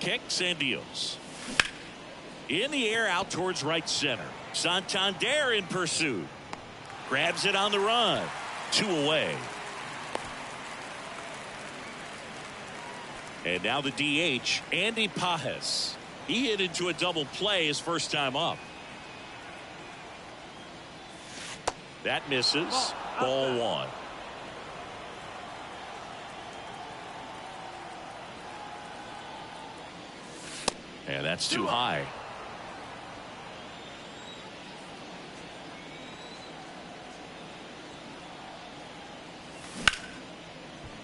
S1: Kicks and deals. In the air out towards right center. Santander in pursuit. Grabs it on the run. 2 away. And now the DH, Andy Pajes. He hit into a double play his first time up. That misses. Ball one. And that's too high.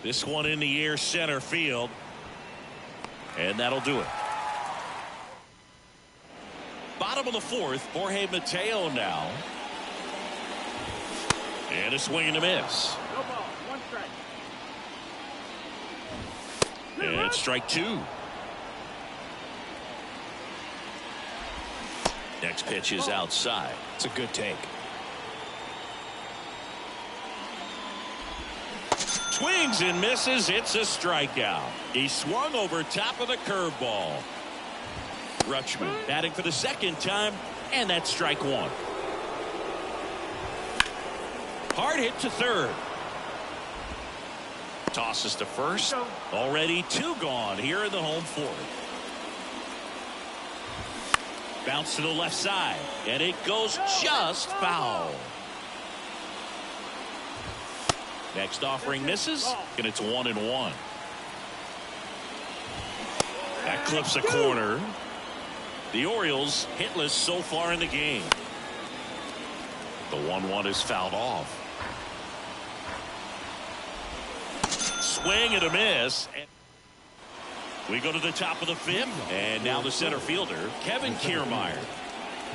S1: This one in the air center field. And that'll do it. Bottom of the fourth, Jorge Mateo now. And a swing and a miss.
S4: No ball. 1 strike.
S1: And strike 2. Next pitch is outside.
S3: It's a good take.
S1: Swings and misses. It's a strikeout. He swung over top of the curveball. Rutschman batting for the second time, and that's strike 1. Hard hit to third. Tosses to first. Already 2 gone here in the home fourth. Bounce to the left side, and it goes just foul. Next offering misses, and it's 1-1. That clips a corner. The Orioles hitless so far in the game. The 1-1 is fouled off. Swing and a miss. We go to the top of the fifth, and now the center fielder, Kevin Kiermaier.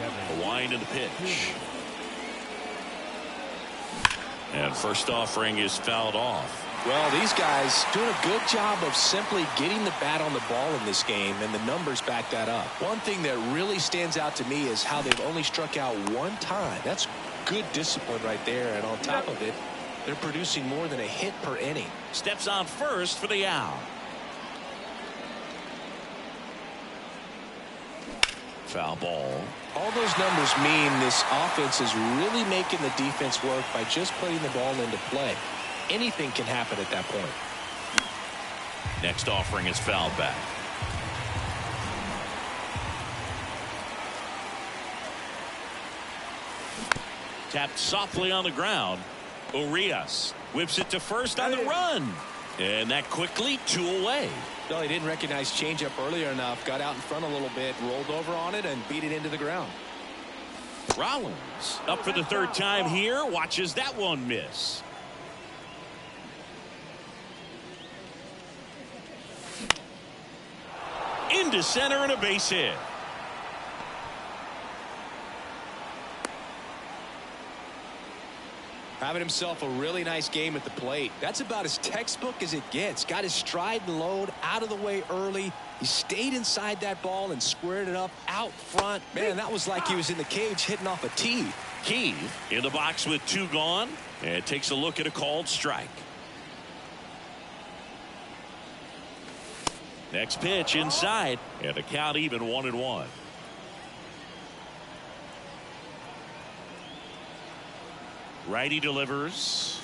S1: A wind in the pitch. And first offering is fouled off.
S3: Well, these guys doing a good job of simply getting the bat on the ball in this game, and the numbers back that up. One thing that really stands out to me is how they've only struck out 1 time. That's good discipline right there, and on top of it, they're producing more than a hit per inning.
S1: Steps on first for the out. Foul ball.
S3: All those numbers mean this offense is really making the defense work by just putting the ball into play. Anything can happen at that point.
S1: Next offering is fouled back. Tapped softly on the ground. Urias whips it to first on the run. And that quickly 2 away.
S3: No, he didn't recognize changeup earlier enough. Got out in front a little bit, rolled over on it, and beat it into the ground.
S1: Rollins up for the 3rd time here. Watches that one miss. Into center and a base hit.
S3: Having himself a really nice game at the plate. That's about as textbook as it gets. Got his stride and load out of the way early. He stayed inside that ball and squared it up out front. Man, that was like he was in the cage hitting off a tee.
S1: Key in the box with 2 gone, and takes a look at a called strike. Next pitch inside, and the count even 1-1. Righty delivers.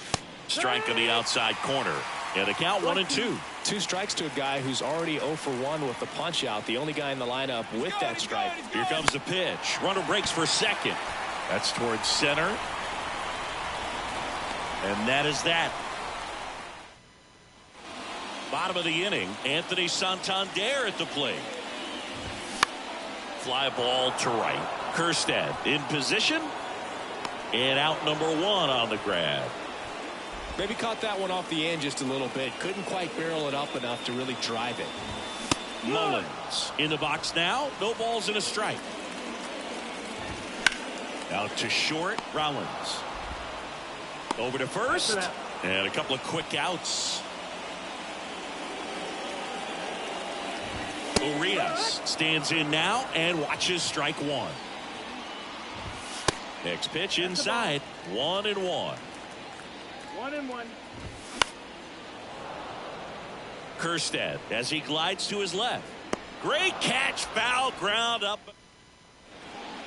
S1: Strike on the outside corner, and the count 1-2.
S3: 2 strikes to a guy who's already 0 for 1 with the punch out. The only guy in the lineup with that strike.
S1: Here comes the pitch. Runner breaks for second. That's towards center. And that is that. Bottom of the inning, Anthony Santander at the plate. Fly ball to right. Kjerstad in position. And out number 1 on the grab.
S3: Maybe caught that one off the end just a little bit. Couldn't quite barrel it up enough to really drive it.
S1: Mullins in the box now. No balls and a strike. Out to short. Rollins. Over to first. And a couple of quick outs. Urias stands in now and watches strike 1. Next pitch inside. 1-1.
S4: 1-1.
S1: Kjerstad as he glides to his left. Great catch. Foul ground up.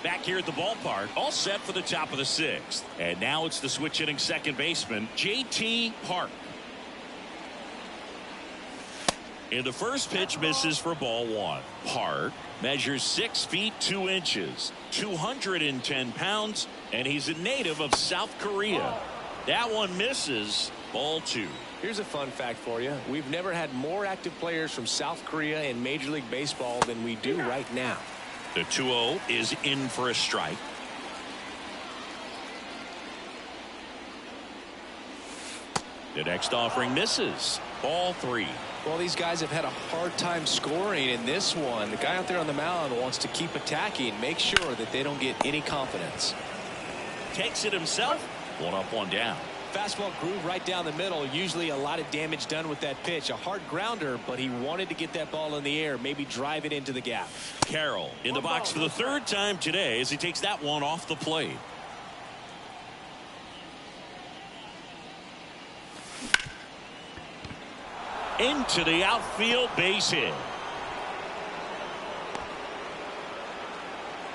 S1: Back here at the ballpark, all set for the top of the 6th. And now it's the switch hitting second baseman, J.T. Park. And the first pitch misses for ball 1. Park measures 6 feet 2 inches, 210 pounds, and he's a native of South Korea. That one misses. Ball 2.
S3: Here's a fun fact for you. We've never had more active players from South Korea in Major League Baseball than we do right now.
S1: The 2-0 is in for a strike. The next offering misses. Ball 3.
S3: Well, these guys have had a hard time scoring in this one. The guy out there on the mound wants to keep attacking, make sure that they don't get any confidence.
S1: Takes it himself. 1 up, 1 down.
S3: Fastball groove right down the middle. Usually a lot of damage done with that pitch. A hard grounder, but he wanted to get that ball in the air, maybe drive it into the gap.
S1: Carroll in the box for the 3rd time today as he takes that one off the plate. Into the outfield, base hit.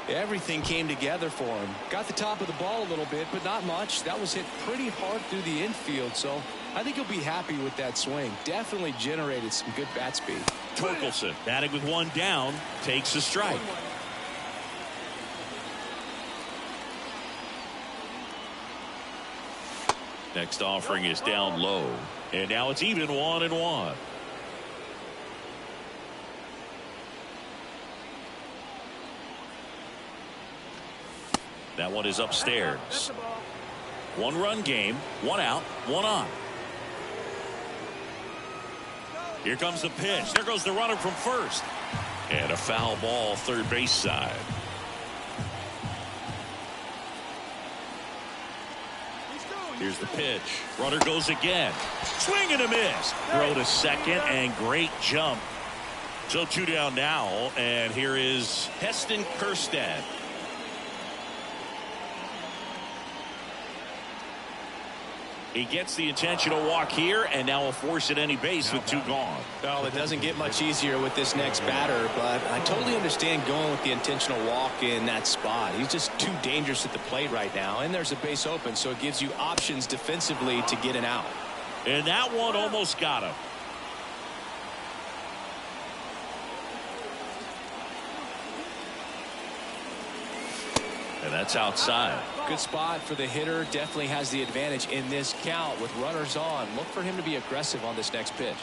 S3: Everything came together for him. Got the top of the ball a little bit, but not much. That was hit pretty hard through the infield, so I think he'll be happy with that swing. Definitely generated some good bat speed.
S1: Torkelson batting with 1 down, takes a strike. Next offering is down low, and now it's even 1-1. That one is upstairs. 1-run game, 1 out, 1 on. Here comes the pitch. There goes the runner from first. And a foul ball, third base side. Here's the pitch. Runner goes again. Swing and a miss. Throw to second and great jump. So 2 down now, and here is Heston Kjerstad. He gets the intentional walk here, and now will force at any base with 2 gone.
S3: Well, it doesn't get much easier with this next batter, but I totally understand going with the intentional walk in that spot. He's just too dangerous at the plate right now, and there's a base open, so it gives you options defensively to get an out.
S1: And that one almost got him. And that's outside.
S3: Good spot for the hitter. Definitely has the advantage in this count with runners on. Look for him to be aggressive on this next pitch.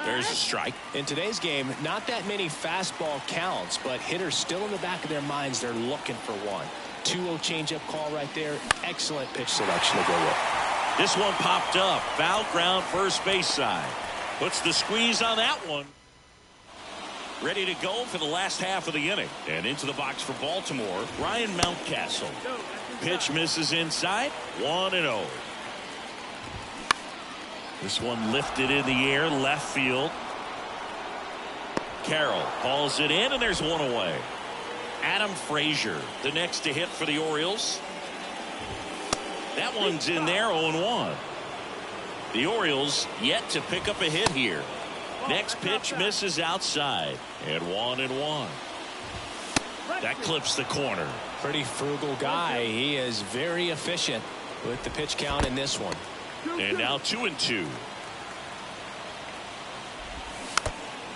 S1: There's a strike.
S3: In today's game, not that many fastball counts, but hitters still in the back of their minds, they're looking for one. 2-0 changeup call right there. Excellent pitch selection to go with.
S1: This one popped up. Foul ground, first base side. Puts the squeeze on that one. Ready to go for the last half of the inning. And into the box for Baltimore, Ryan Mountcastle. Pitch misses inside. 1-0. This one lifted in the air, left field. Carroll calls it in, and there's one away. Adam Frazier, the next to hit for the Orioles. That one's in there, 0-1. The Orioles yet to pick up a hit here. Next pitch misses outside. And 1-1. That clips the corner.
S3: Pretty frugal guy. He is very efficient with the pitch count in this one.
S1: And now 2-2.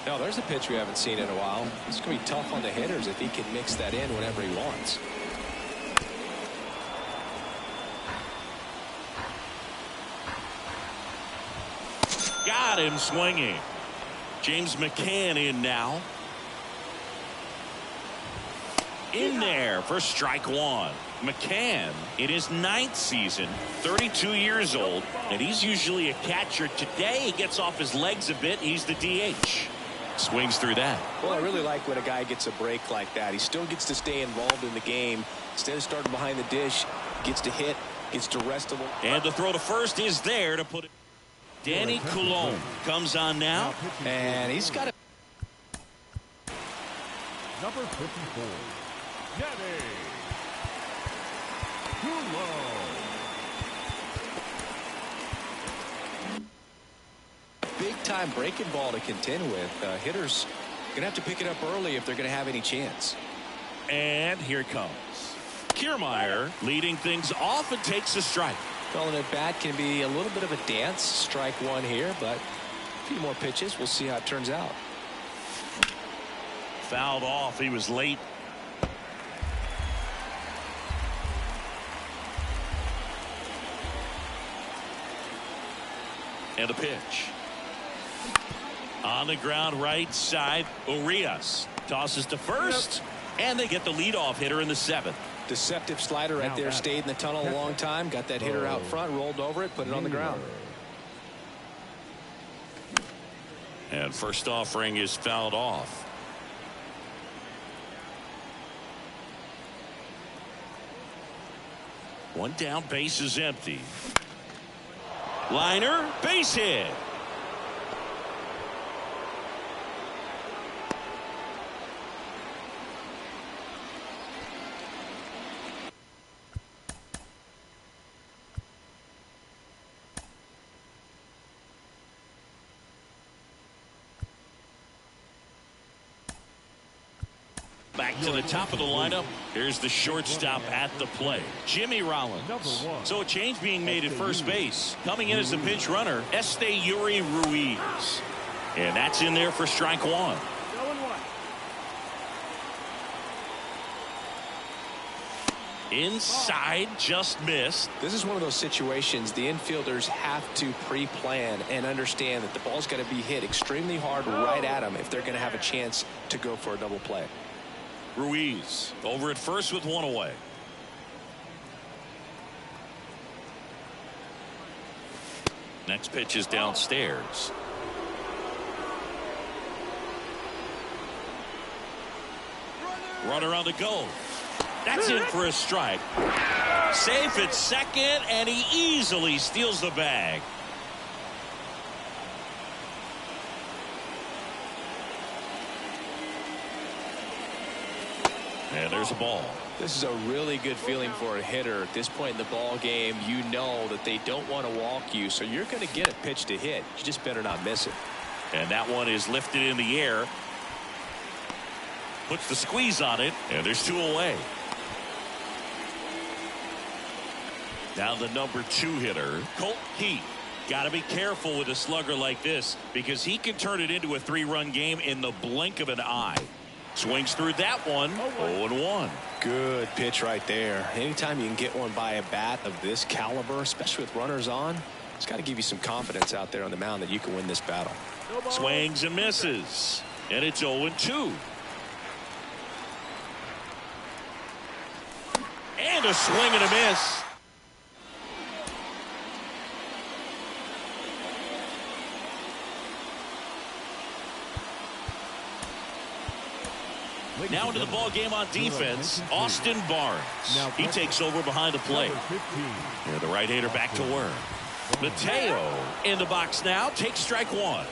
S3: Now there's a pitch we haven't seen in a while. It's going to be tough on the hitters if he can mix that in whenever he wants.
S1: Got him swinging. James McCann in now. In there for strike one. McCann in his 9th season, 32 years old, and he's usually a catcher. Today he gets off his legs a bit. He's the DH. Swings through that.
S3: Well, I really like when a guy gets a break like that. He still gets to stay involved in the game. Instead of starting behind the dish, gets to hit, gets to rest a little.
S1: And the throw to first is there to put it. Danny Coulombe comes on now.
S3: And he's got a
S2: Number 54, Danny Coulombe.
S3: big time breaking ball to contend with. Hitters going to have to pick it up early if they're going to have any chance.
S1: And here it comes. Kiermaier leading things off and takes a strike.
S3: Calling it bat can be a little bit of a dance. Strike one here, but a few more pitches. We'll see how it turns out.
S1: Fouled off. He was late. And the pitch. On the ground right side. Urias tosses to first. And they get the leadoff hitter in the 7th.
S3: Deceptive slider right there. Stayed in the tunnel a long time. Got that hitter out front. Rolled over it. Put it on the ground.
S1: And first offering is fouled off. One down, base is empty. Liner, base hit. Back to the top of the lineup. Here's the shortstop at the plate, Jimmy Rollins. So a change being made at first base. Coming in as the pinch runner, Yuri Ruiz. And that's in there for strike one. Inside, just missed.
S3: This is one of those situations the infielders have to pre-plan and understand that the ball's got to be hit extremely hard right at them if they're going to have a chance to go for a double play.
S1: Ruiz over at first with one away. Next pitch is downstairs. Runner on the go. That's in for a strike. Safe at second, and he easily steals the bag. And there's a ball.
S3: This is a really good feeling for a hitter at this point in the ball game. You know that they don't want to walk you, so you're going to get a pitch to hit. You just better not miss it.
S1: And that one is lifted in the air. Puts the squeeze on it, and there's two away. Now the number 2 hitter, Colt Keith. Got to be careful with a slugger like this because he can turn it into a 3-run game in the blink of an eye. Swings through that one. 0-1.
S3: Good pitch right there. Anytime you can get one by a bat of this caliber, especially with runners on, it's got to give you some confidence out there on the mound that you can win this battle.
S1: Swings and misses. And it's 0-2. And a swing and a miss. Now into the ball game on defense, Austin Barnes. He takes over behind the plate. And the right-hander back to work. Mateo in the box now, takes strike one.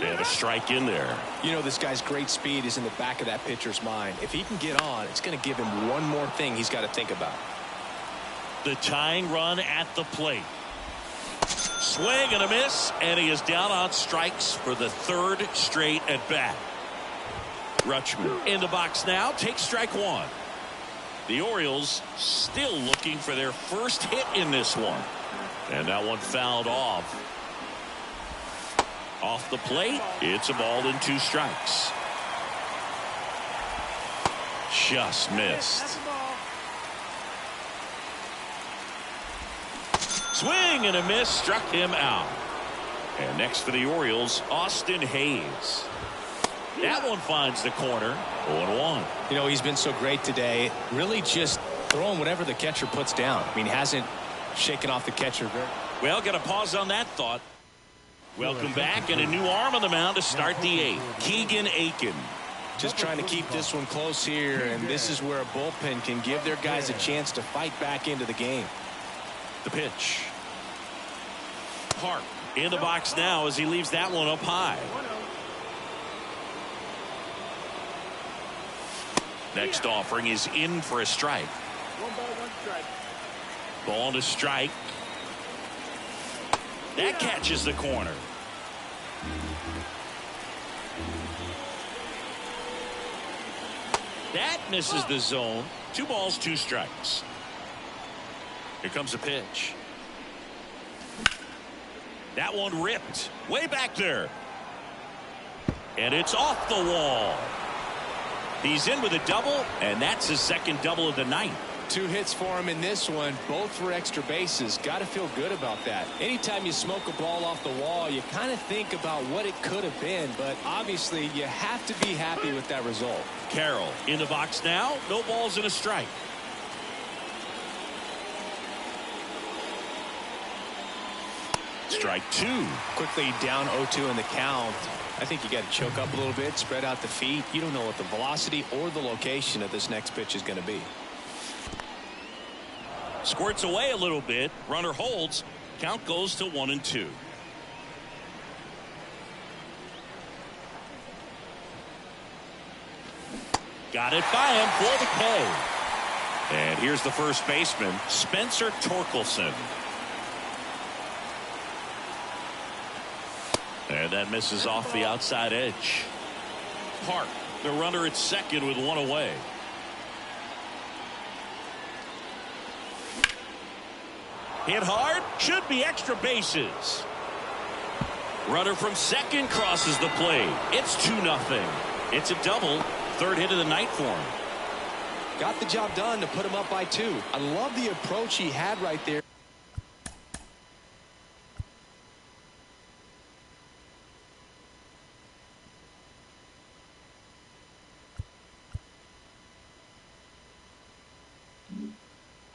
S1: And a strike in there.
S3: You know, this guy's great speed is in the back of that pitcher's mind. If he can get on, it's going to give him one more thing he's got to think about.
S1: The tying run at the plate. Swing and a miss, and he is down on strikes for the third straight at bat. Rutschman in the box now, takes strike one. The Orioles still looking for their first hit in this one. And that one fouled off. Off the plate, it's a ball and 2 strikes. Just missed. Swing and a miss, struck him out. And next for the Orioles, Austin Hayes. That one finds the corner. 0-1.
S3: You know, he's been so great today. Really just throwing whatever the catcher puts down. I mean, hasn't shaken off the catcher very.
S1: Well, got to pause on that thought. Welcome back, and a new arm on the mound to start the 8th. Keegan Aiken.
S3: Just trying to keep this one close here, and this is where a bullpen can give their guys a chance to fight back into the game.
S1: The pitch. Park in the box now as he leaves that one up high. Next offering is in for a strike.
S4: 1 ball, 1 strike.
S1: Ball to strike. That catches the corner. That misses the zone. 2 balls, 2 strikes. Here comes a pitch. That one ripped way back there. And it's off the wall. He's in with a double, and that's his second double of the night.
S3: 2 hits for him in this one, both for extra bases. Got to feel good about that. Anytime you smoke a ball off the wall, you kind of think about what it could have been, but obviously you have to be happy with that result.
S1: Carroll in the box now. No balls and a strike. Strike 2.
S3: Quickly down 0-2 in the count. I think you got to choke up a little bit, spread out the feet. You don't know what the velocity or the location of this next pitch is going to be.
S1: Squirts away a little bit. Runner holds. Count goes to 1-2. Got it by him for the K. And here's the first baseman, Spencer Torkelson. And that misses off the outside edge. Park, the runner at second with 1 away. Hit hard, should be extra bases. Runner from second crosses the plate. It's 2-0. It's a double, 3rd hit of the night for him.
S3: Got the job done to put him up by 2. I love the approach he had right there.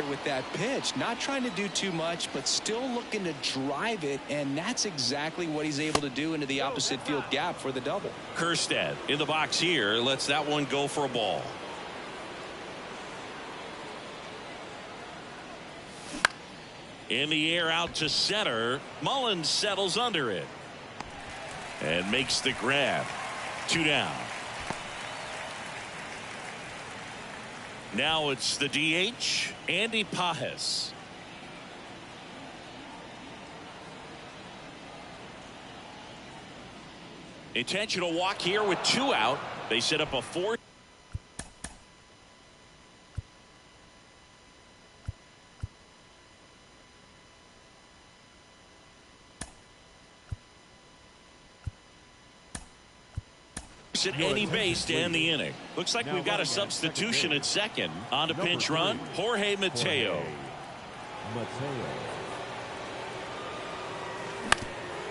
S3: With that pitch, not trying to do too much, but still looking to drive it, and that's exactly what he's able to do into the opposite field gap for the double.
S1: Kerstead in the box here, lets that one go for a ball. In the air out to center. Mullins settles under it and makes the grab. 2 down. Now it's the DH, Andy Pajes. Intentional walk here with 2 out. They set up a 4. At any base to end the inning. Looks like we've got a substitution at second. On to pinch run, Jorge Mateo.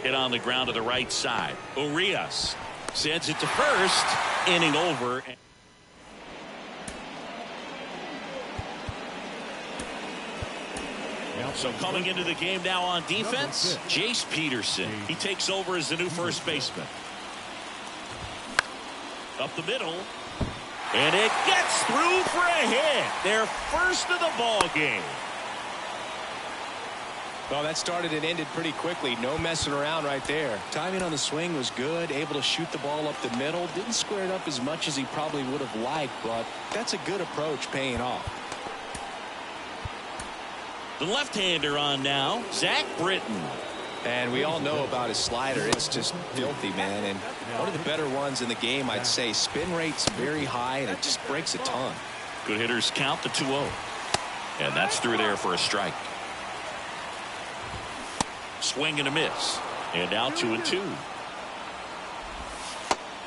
S1: Hit on the ground to the right side. Urias sends it to first. Inning over. So coming into the game now on defense, Jace Peterson. He takes over as the new first baseman. Up the middle, and it gets through for a hit. Their first of the ball game.
S3: Well, that started and ended pretty quickly. No messing around right there. Timing on the swing was good. Able to shoot the ball up the middle. Didn't square it up as much as he probably would have liked, but that's a good approach paying off.
S1: The left-hander on now, Zach Britton.
S3: And we all know about his slider. It's just filthy, man. And one of the better ones in the game, I'd say. Spin rate's very high, and it just breaks a ton.
S1: Good hitters count the 2-0. And that's through there for a strike. Swing and a miss. And now 2-2.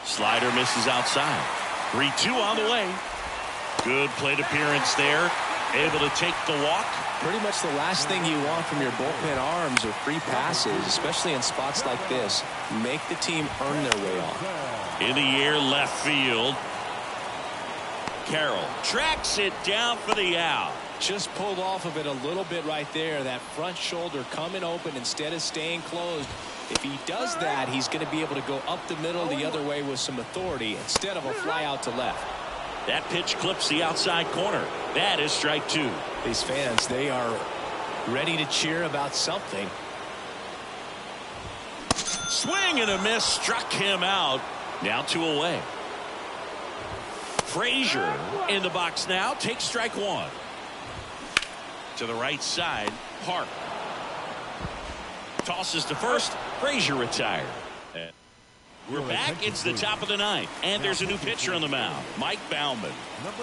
S1: Slider misses outside. 3-2 on the way. Good plate appearance there. Able to take the walk.
S3: Pretty much the last thing you want from your bullpen arms are free passes, especially in spots like this. Make the team earn their way off.
S1: In the air, left field. Carroll tracks it down for the out.
S3: Just pulled off of it a little bit right there. That front shoulder coming open instead of staying closed. If he does that, he's going to be able to go up the middle the other way with some authority instead of a fly out to left.
S1: That pitch clips the outside corner. That is strike 2.
S3: These fans, they are ready to cheer about something.
S1: Swing and a miss, struck him out. Now 2 away. Frazier in the box now, takes strike 1. To the right side, Park. Tosses to first. Frazier retired. We're back. It's the top of the 9th, and there's a new pitcher on the mound, Mike Baumann.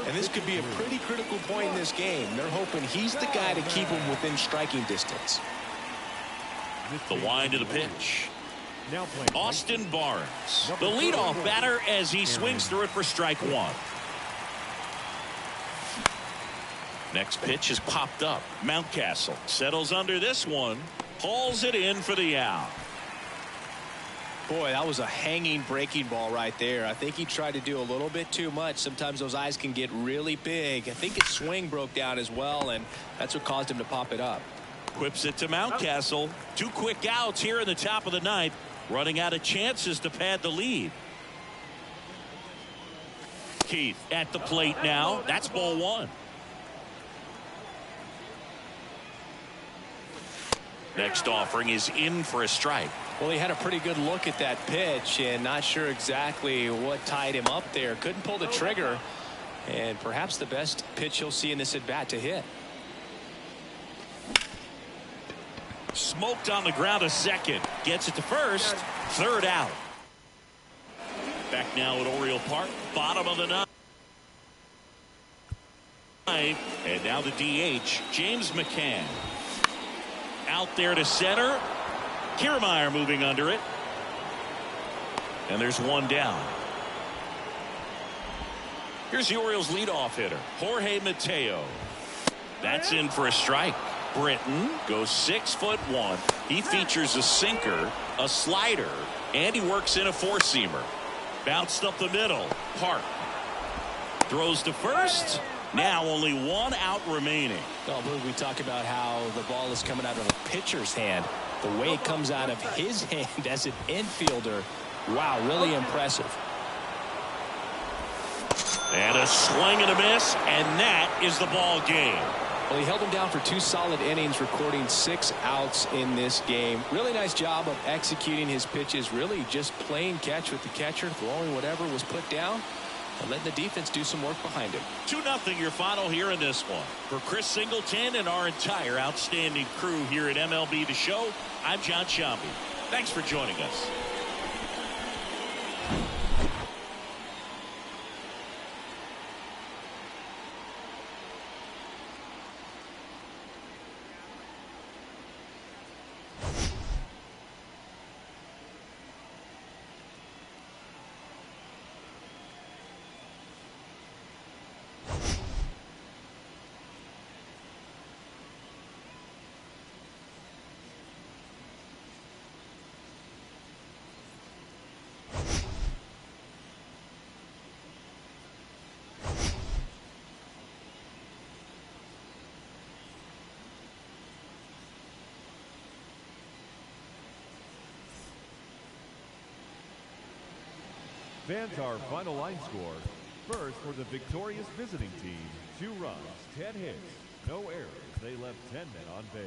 S3: And this could be a pretty critical point in this game. They're hoping he's the guy to keep him within striking distance.
S1: The wind of the pitch. Austin Barnes, the leadoff batter, as he swings through it for strike 1. Next pitch is popped up. Mountcastle settles under this one, hauls it in for the out.
S3: Boy, that was a hanging breaking ball right there. I think he tried to do a little bit too much. Sometimes those eyes can get really big. I think his swing broke down as well, and that's what caused him to pop it up.
S1: Whips it to Mountcastle. 2 quick outs here in the top of the 9th. Running out of chances to pad the lead. Keith at the plate now. That's ball 1. Next offering is in for a strike.
S3: Well, he had a pretty good look at that pitch and not sure exactly what tied him up there. Couldn't pull the trigger, and perhaps the best pitch he'll see in this at bat to hit.
S1: Smoked on the ground to second. Gets it to first. 3rd out. Back now at Oriole Park. Bottom of the 9th. And now the DH, James McCann. Out there to center. Kiermaier moving under it. And there's 1 down. Here's the Orioles leadoff hitter, Jorge Mateo. That's in for a strike. Britton goes 6'1". He features a sinker, a slider, and he works in a 4-seamer. Bounced up the middle. Park throws to first. Now only 1 out remaining.
S3: Well, we talk about how the ball is coming out of a pitcher's hand. The way it comes out of his hand as an infielder, wow, really impressive.
S1: And a swing and a miss, and that is the ball game.
S3: Well, he held him down for 2 solid innings, recording 6 outs in this game. Really nice job of executing his pitches, really just playing catch with the catcher, throwing whatever was put down, and letting the defense do some work behind him.
S1: 2-0 your final here in this one. For Chris Singleton and our entire outstanding crew here at MLB The Show, I'm John Shambi. Thanks for joining us.
S2: Fans, our final line score. First, for the victorious visiting team, 2 runs, 10 hits, no errors. They left 10 men on base.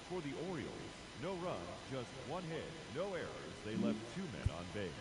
S2: For the Orioles, no runs, just 1 hit, no errors. They left 2 men on base.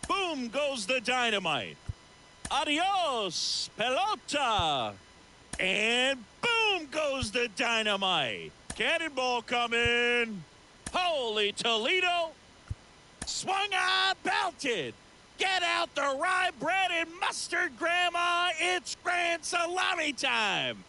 S1: Boom goes the dynamite. Adios, pelota. And boom goes the dynamite. Cannonball coming. Holy Toledo. Swung on, belted. Get out the rye bread and mustard, Grandma. It's grand salami time.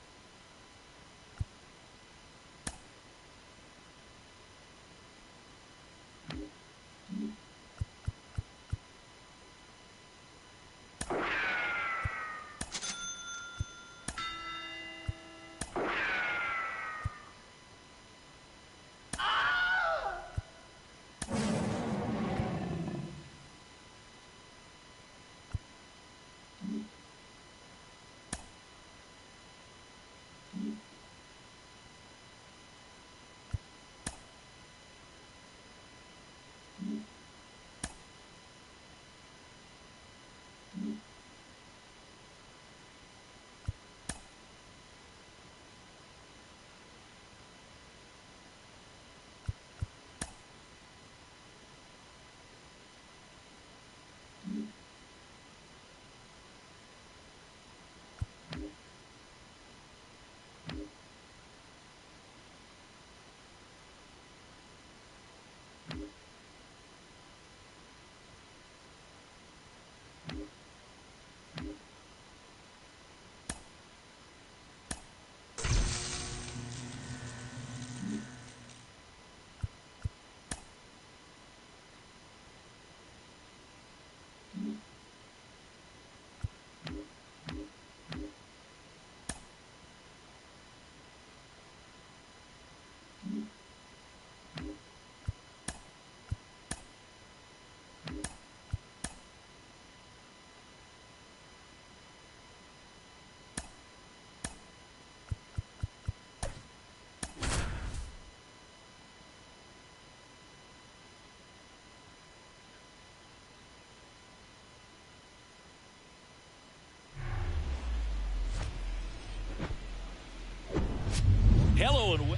S1: Hello and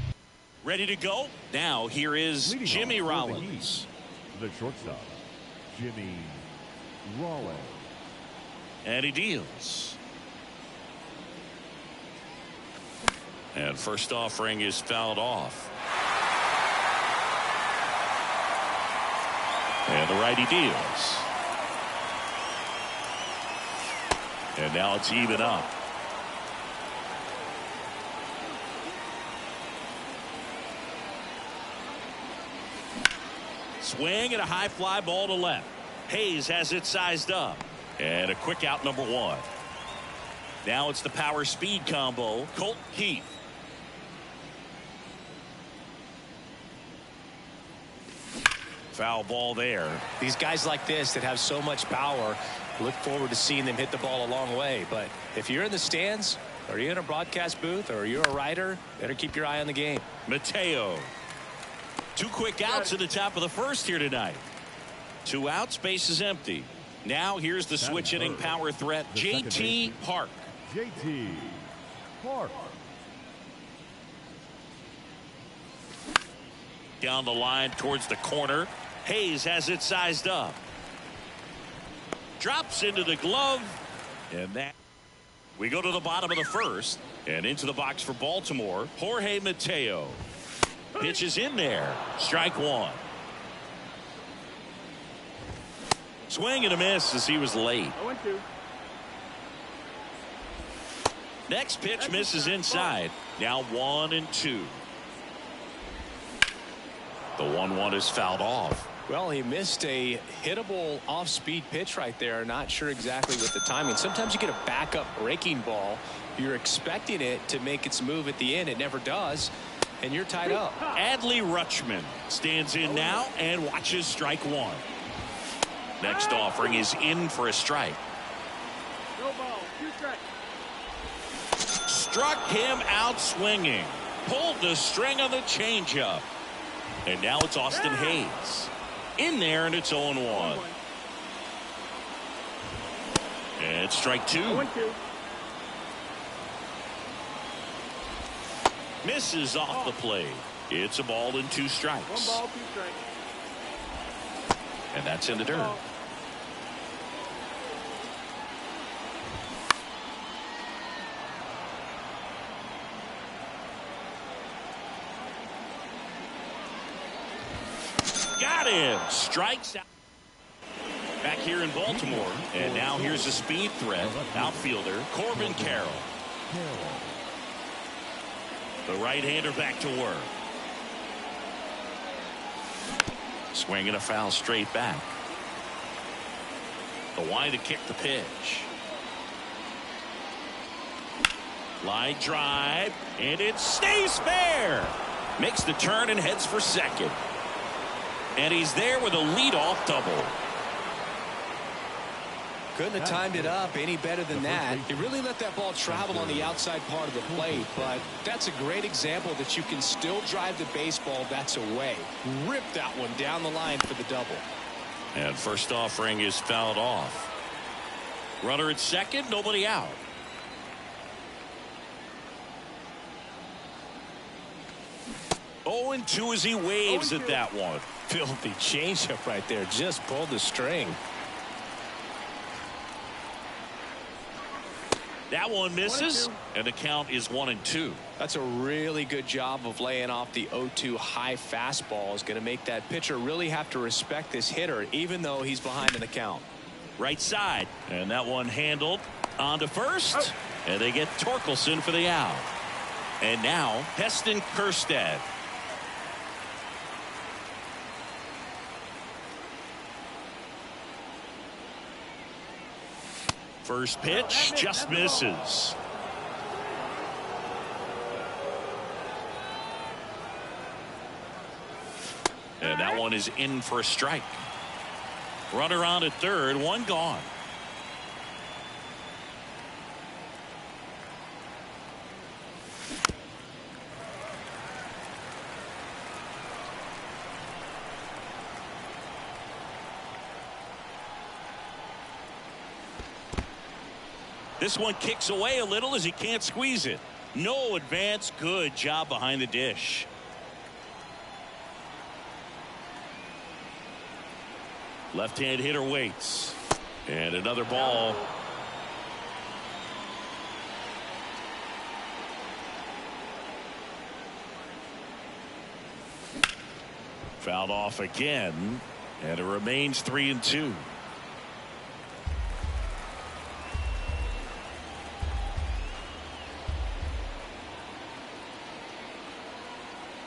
S1: ready to go. Now here is
S2: Leading
S1: Jimmy
S2: off for the
S1: Rollins.
S2: Heat, the shortstop, Jimmy Rollins.
S1: And he deals. And first offering is fouled off. And the righty deals. And now it's even up. Swing and a high fly ball to left. Hayes has it sized up. And a quick out, number one. Now it's the power speed combo. Colt Keith. Foul ball there.
S3: These guys like this that have so much power, look forward to seeing them hit the ball a long way. But if you're in the stands, or you're in a broadcast booth, or you're a writer, better keep your eye on the game.
S1: Mateo. Two quick outs at the top of the first here tonight. 2 outs, base is empty. Now here's the switch inning power threat, JT Park.
S2: JT Park.
S1: Down the line towards the corner. Hayes has it sized up. Drops into the glove. And that. We go to the bottom of the first. And into the box for Baltimore, Jorge Mateo. Pitch is in there. Strike one. Swing and a miss as he was late.
S4: 0-2.
S1: Next pitch misses inside. Now 1-2. The 1-1 is fouled off.
S3: Well, he missed a hittable off-speed pitch right there. Not sure exactly with the timing. Sometimes you get a backup breaking ball. You're expecting it to make its move at the end. It never does. And you're tied up.
S1: Adley Rutschman stands in now and watches strike one. Next offering is in for a strike.
S4: No ball. 2 strikes.
S1: Struck him out swinging. Pulled the string on the changeup. And now it's Austin Hayes. In there, and it's 0-1. And strike two.
S4: 0-2.
S1: Misses off the plate. It's a ball and 2 strikes.
S4: 1 ball, 2 strikes.
S1: And that's in the dirt. Got him. Strikes out. Back here in Baltimore. And now here's a speed threat. Outfielder Corbin Carroll. The right-hander back to work. Swing and a foul straight back. The line to kick the pitch. Line drive. And it stays fair. Makes the turn and heads for second. And he's there with a leadoff double.
S3: Couldn't have timed it up any better than that. He really let that ball travel on the outside part of the plate, but that's a great example that you can still drive the baseball that's away. Rip that one down the line for the double.
S1: And first offering is fouled off. Runner at second, nobody out. Oh, and 2 as he waves at that one.
S3: Filthy changeup right there. Just pulled the string.
S1: That one misses, and the count is 1-2.
S3: That's a really good job of laying off the 0-2 high fastball. Is going to make that pitcher really have to respect this hitter, even though he's behind in the count.
S1: Right side, and that one handled on to first, and they get Torkelson for the out. And now Heston Kjerstad. First pitch just misses. And that one is in for a strike. Runner on at third, 1 gone. This one kicks away a little as he can't squeeze it. No advance. Good job behind the dish. Left-hand hitter waits. And another ball. Fouled off again. And it remains 3-2.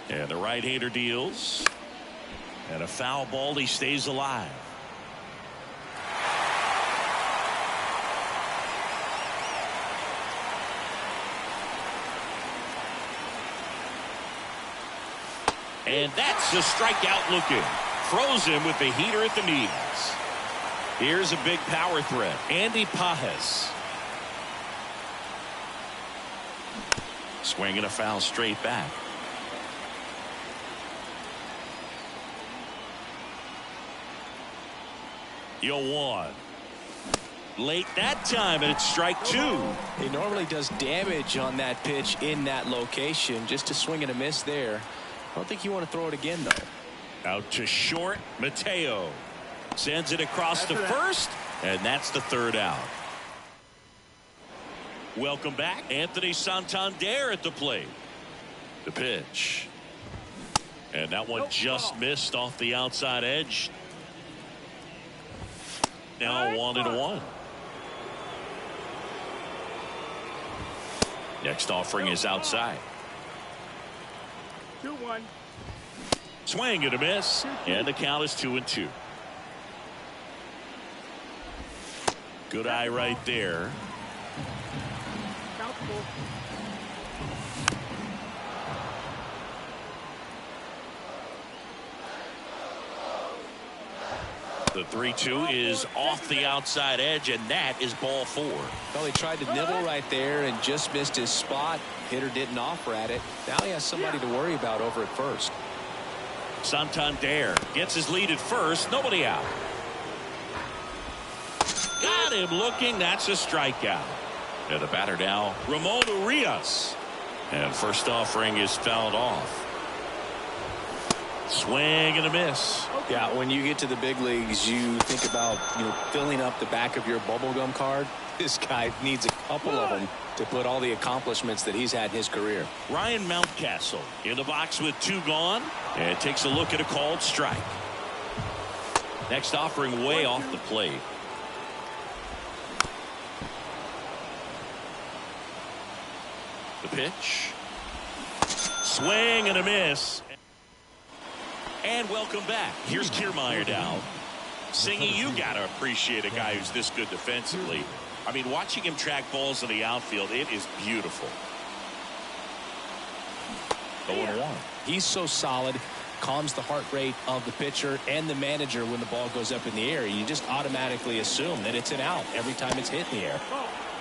S1: And the right-hander deals. And a foul ball. He stays alive. And that's a strikeout looking. Throws him with the heater at the knees. Here's a big power threat. Andy Pajes. Swinging a foul straight back. One. Late that time, and it's strike 2.
S3: He normally does damage on that pitch in that location. Just a swing and a miss there. I don't think you want to throw it again, though.
S1: Out to short. Mateo sends it across to first, and that's the 3rd out. Welcome back. Anthony Santander at the plate. The pitch. And that one just missed off the outside edge. Now 1-1. Next offering is outside.
S4: 2-1.
S1: Swing and a miss, and the count is 2-2. Good eye right there.
S4: Countable.
S1: The 3-2 is off the outside edge, and that is ball 4.
S3: Well, he tried to nibble right there and just missed his spot. Hitter didn't offer at it. Now he has somebody to worry about over at first.
S1: Santander gets his lead at first. Nobody out. Got got him looking. That's a strikeout. And the batter now, Ramon Urias. And first offering is fouled off. Swing and a miss.
S3: Yeah, when you get to the big leagues, you think about filling up the back of your bubblegum card. This guy needs a couple of them to put all the accomplishments that he's had in his career.
S1: Ryan Mountcastle in the box with 2 gone, and takes a look at a called strike. Next offering way off the plate. The pitch. Swing and a miss. And welcome back. Here's Kiermaier now. Singy, you got to appreciate a guy who's this good defensively. I mean, watching him track balls in the outfield, it is beautiful. 0-1.
S3: He's so solid, calms the heart rate of the pitcher and the manager when the ball goes up in the air. You just automatically assume that it's an out every time it's hit in the air.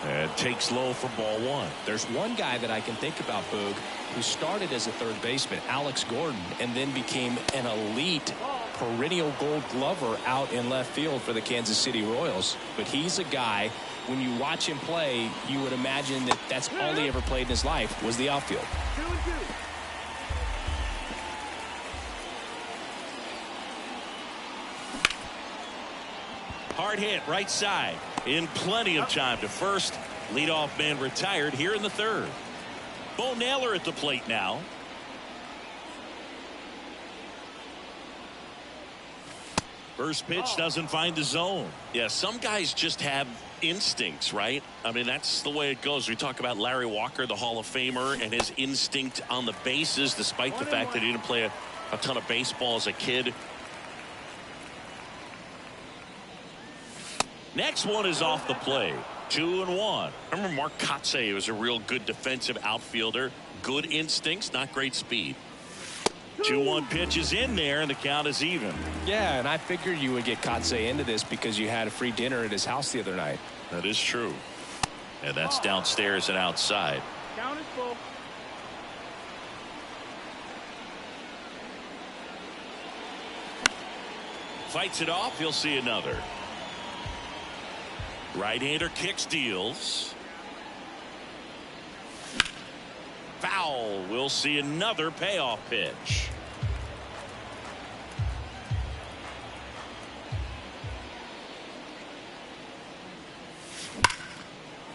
S1: And takes low for ball 1.
S3: There's one guy that I can think about, Boog, who started as a third baseman, Alex Gordon, and then became an elite perennial gold glover out in left field for the Kansas City Royals. But he's a guy, when you watch him play, you would imagine that that's all he ever played in his life was the outfield.
S4: 2-2.
S1: Hard hit right side. In plenty of time to first. Leadoff man retired here in the 3rd. Bo Naylor at the plate now. First pitch doesn't find the zone. Yeah, some guys just have instincts, right? I mean, that's the way it goes. We talk about Larry Walker, the Hall of Famer, and his instinct on the bases, despite the fact that he didn't play a ton of baseball as a kid. Next one is off the plate. 2-1. Remember Mark Kotsay was a real good defensive outfielder. Good instincts, not great speed. 2-1 pitch is in there, and the count is even.
S3: Yeah, and I figured you would get Kotsay into this because you had a free dinner at his house the other night.
S1: That is true. And that's downstairs and outside.
S4: Count is full.
S1: Fights it off. He'll see another. Right-hander kicks, deals. Foul. We'll see another payoff pitch.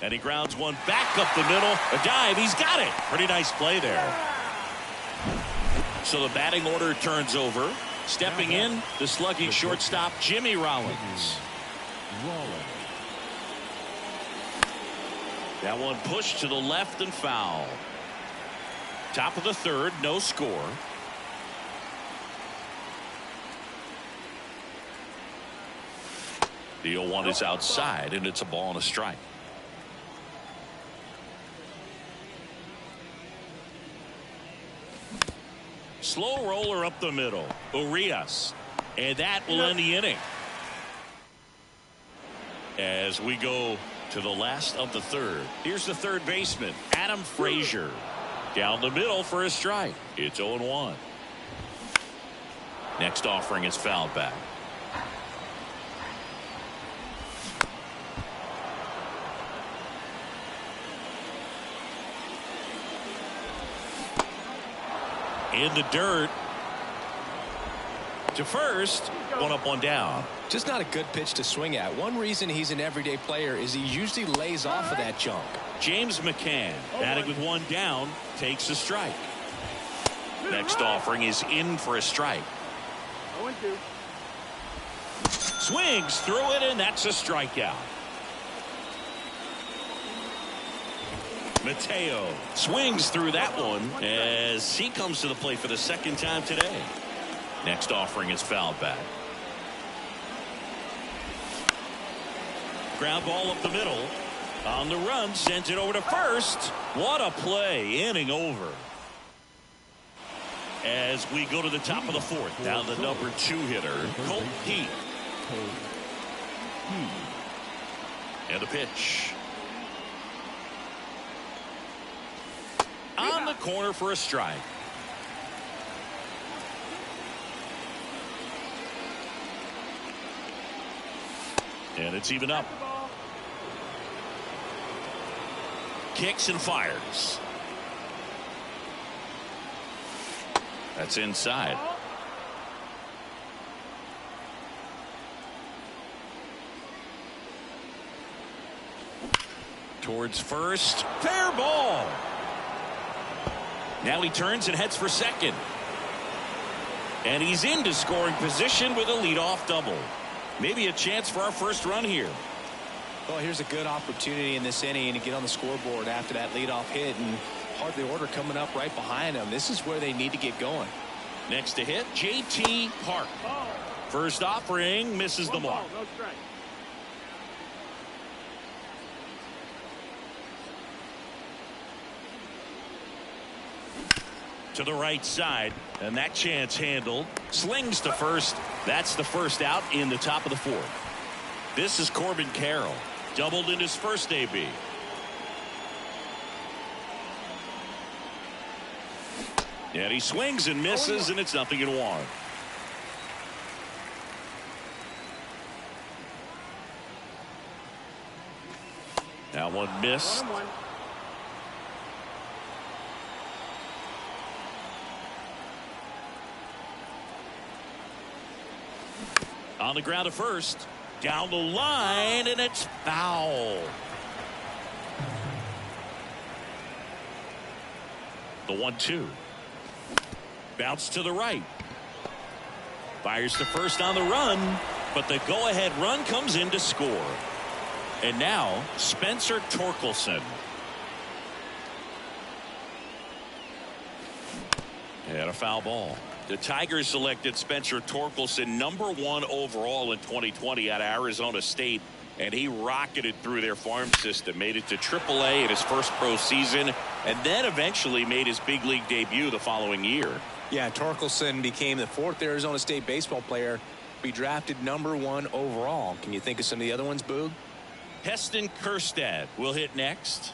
S1: And he grounds one back up the middle. A dive. He's got it. Pretty nice play there. So the batting order turns over. Stepping in, the slugging shortstop, Jimmy Rollins. That one pushed to the left and foul. Top of the 3rd, no score. The 0-1 is outside, and it's a ball and a strike. Slow roller up the middle. Urias. And that will end the inning. As we go to the last of the 3rd. Here's the 3rd baseman, Adam Frazier. Down the middle for a strike. It's 0-1. Next offering is fouled back. In the dirt. To first. 1 up, 1 down.
S3: Just not a good pitch to swing at. One reason he's an everyday player is he usually lays off of that junk.
S1: James McCann, batting with 1 down, takes a strike. Next offering is in for a strike.
S4: 0-2.
S1: Swings through it, and that's a strikeout. Mateo swings through that one as he comes to the plate for the 2nd time today. Next offering is fouled back. Ground ball up the middle. On the run, sends it over to first. What a play. Inning over. As we go to the top of the 4th. Down the number 2 hitter, Colt Heath. And the pitch. On the corner for a strike. And it's even up. kicks and fires. That's inside. Towards first. Fair ball. Now he turns and heads for second. And he's into scoring position with a leadoff double. Maybe a chance for our first run here.
S3: Well, here's a good opportunity in this inning to get on the scoreboard after that leadoff hit, and hardly order coming up right behind them. This is where they need to get going.
S1: Next to hit, J.T. Park. First offering misses the mark.
S4: No strike.
S1: To the right side, and that chance handled. Slings to first. That's the first out in the top of the fourth. This is Corbin Carroll. Doubled in his first AB. And he swings and misses, and it's 0-1. That one missed.
S4: 1-1.
S1: On the ground to first. Down the line, and it's foul. The 1-2. Bounce to the right. Fires to first on the run, but the go-ahead run comes in to score. And now, Spencer Torkelson. And a foul ball. The Tigers selected Spencer Torkelson #1 overall in 2020 out of Arizona State, and he rocketed through their farm system, made it to AAA in his first pro season, and then eventually made his big league debut the following year.
S3: Yeah, Torkelson became the 4th Arizona State baseball player to be drafted #1 overall. Can you think of some of the other ones, Boog?
S1: Heston Kjerstad will hit next.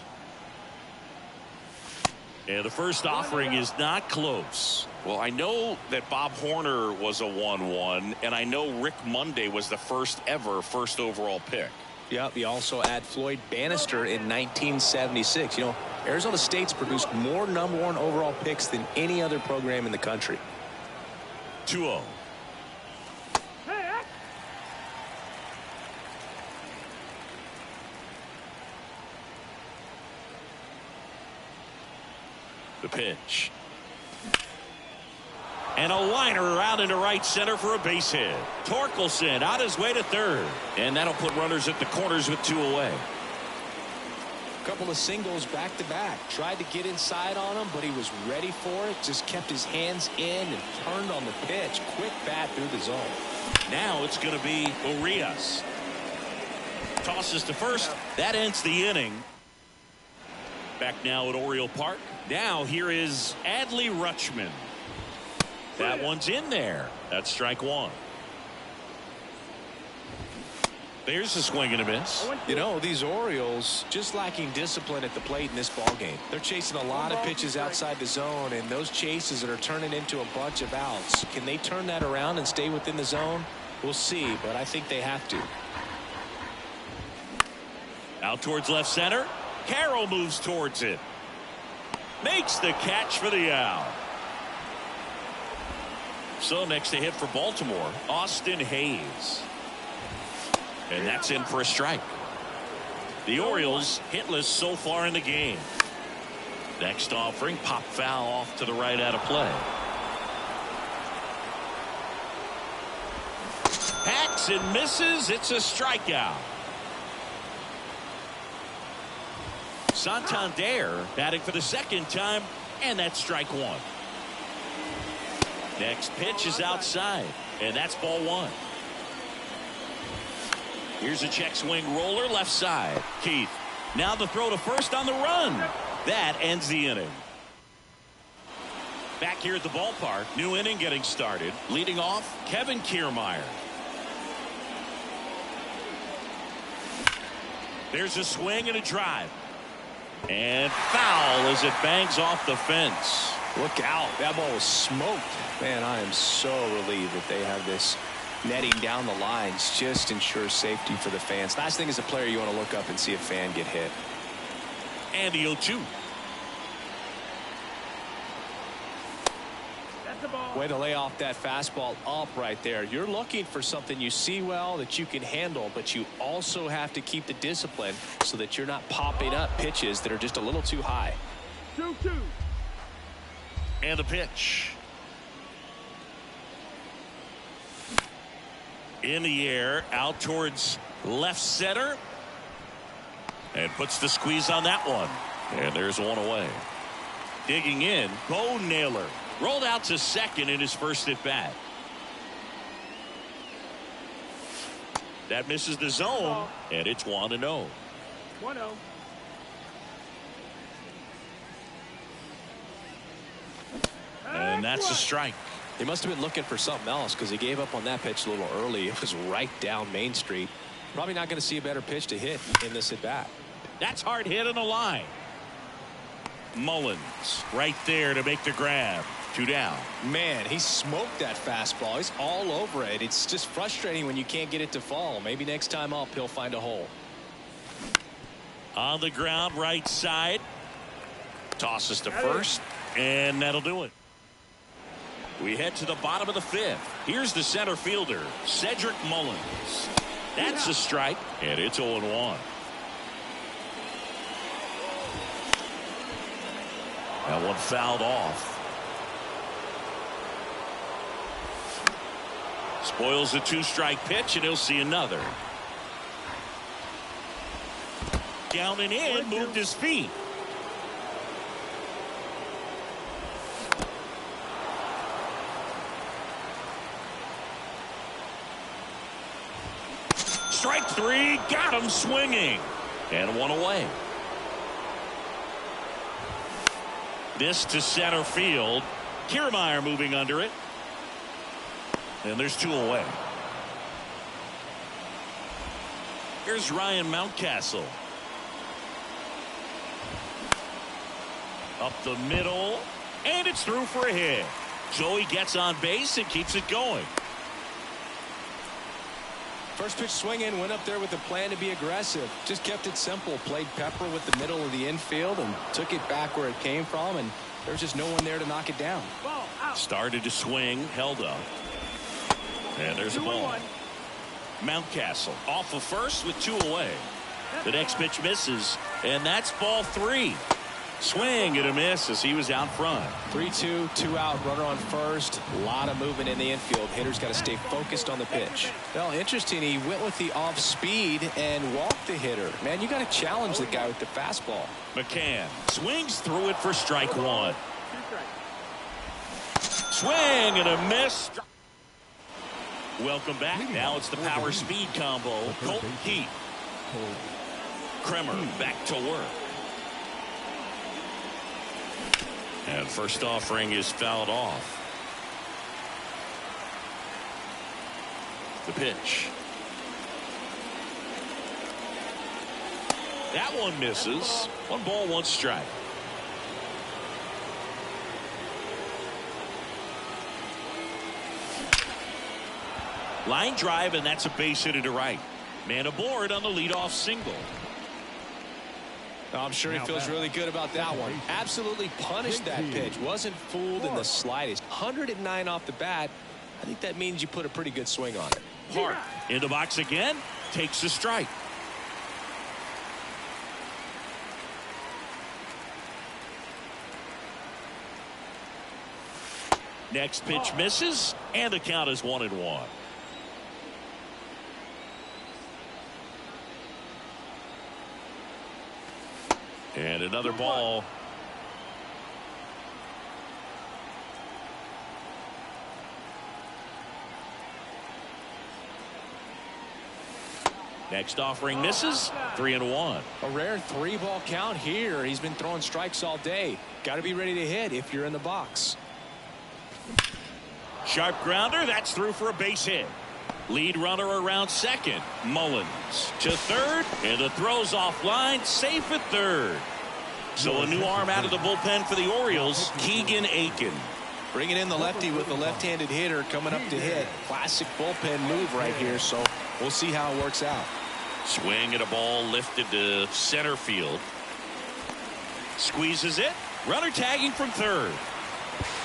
S1: And the first offering is not close. Well, I know that Bob Horner was a 1-1, and I know Rick Monday was the first overall pick.
S3: Yep, you also add Floyd Bannister in 1976. You know, Arizona State's produced more #1 overall picks than any other program in the country.
S1: 2-0. The pitch. And a liner out into right center for a base hit. Torkelson on his way to third. And that'll put runners at the corners with 2 away.
S3: A couple of singles back to back. Tried to get inside on him, but he was ready for it. Just kept his hands in and turned on the pitch. Quick bat through the zone.
S1: Now it's going to be Urias. Tosses to first. That ends the inning. Back now at Oriole Park. Now here is Adley Rutschman. That one's in there. That's strike 1. There's a swing and a miss.
S3: You know, these Orioles just lacking discipline at the plate in this ball game. They're chasing a lot of pitches outside the zone, and those chases that are turning into a bunch of outs. Can they turn that around and stay within the zone? We'll see, but I think they have to.
S1: Out towards left center. Carroll moves towards it. Makes the catch for the out. So next to hit for Baltimore, Austin Hayes. And that's in for a strike. The Orioles hitless so far in the game. Next offering, pop foul off to the right out of play. Hacks and misses. It's a strikeout. Santander batting for the second time, and that's strike 1. Next pitch is outside, and that's ball 1. Here's a check swing roller left side. Keith. Now the throw to first on the run. That ends the inning. Back here at the ballpark, new inning getting started. Leading off, Kevin Kiermaier. There's a swing and a drive. And foul as it bangs off the fence.
S3: Look out. That ball was smoked. Man, I am so relieved that they have this netting down the lines. Just ensures safety for the fans. Last thing as a player, you want to look up and see a fan get hit.
S1: And the 0-2.
S4: That's the ball.
S3: Way to lay off that fastball up right there. You're looking for something you see well that you can handle, but you also have to keep the discipline so that you're not popping up pitches that are just a little too high.
S4: 2-2.
S1: And the pitch. In the air, out towards left center. And puts the squeeze on that one. And there's one away. Digging in, Bo Naylor. Rolled out to second in his first at bat. That misses the zone, and it's 1-0.
S4: 1-0.
S1: And that's a strike.
S3: He must have been looking for something else because he gave up on that pitch a little early. It was right down Main Street. Probably not going to see a better pitch to hit in this at bat.
S1: That's hard hit on the line. Mullins right there to make the grab. 2 down.
S3: Man, he smoked that fastball. He's all over it. It's just frustrating when you can't get it to fall. Maybe next time up he'll find a hole.
S1: On the ground, right side. Tosses to first, and that'll do it. We head to the bottom of the 5th. Here's the center fielder, Cedric Mullins. That's a strike, and it's 0-1. That one fouled off. Spoils a 2-strike pitch, and he'll see another. Down and in, moved his feet. Strike 3, got him swinging. And one away. This to center field. Kiermaier moving under it. And there's 2 away. Here's Ryan Mountcastle. Up the middle. And it's through for a hit. So he gets on base and keeps it going.
S3: First pitch swinging, went up there with a plan to be aggressive. Just kept it simple. Played pepper with the middle of the infield and took it back where it came from. And there's just no one there to knock it down.
S4: Ball out.
S1: Started to swing, held up. And there's a ball.
S4: 2-1.
S1: Mountcastle off of first with 2 away. The next pitch misses, and that's ball 3. Swing and a miss as he was out front.
S3: 3-2, 2 out, runner on first. A lot of movement in the infield. Hitter's got to stay focused on the pitch. Well, interesting. He went with the off speed and walked the hitter. Man, you got to challenge the guy with the fastball.
S1: McCann swings through it for strike 1.
S4: 2 strikes.
S1: Swing and a miss. Welcome back. Now it's the power speed combo. Colton Keith. Kremer back to work. And first offering is fouled off. The pitch. That one misses. 1 ball, 1 strike. Line drive, and that's a base hit to right. Man aboard on the leadoff single.
S3: I'm sure he feels really good about that one. Absolutely punished that pitch. Wasn't fooled in the slightest. 109 off the bat. I think that means you put a pretty good swing on it.
S1: Hart in the box again. Takes a strike. Next pitch misses, and the count is 1-1. And another ball. Next offering misses. 3-1.
S3: A rare 3-ball count here. He's been throwing strikes all day. Got to be ready to hit if you're in the box.
S1: Sharp grounder. That's through for a base hit. Lead runner around second. Mullins to third, and the throw's offline. Safe at third. So a new arm out of the bullpen for the Orioles, Keegan Aiken.
S3: Bringing in the lefty with the left-handed hitter coming up to hit. Classic bullpen move right here, so we'll see how it works out.
S1: Swing at a ball lifted to center field. Squeezes it. Runner tagging from third.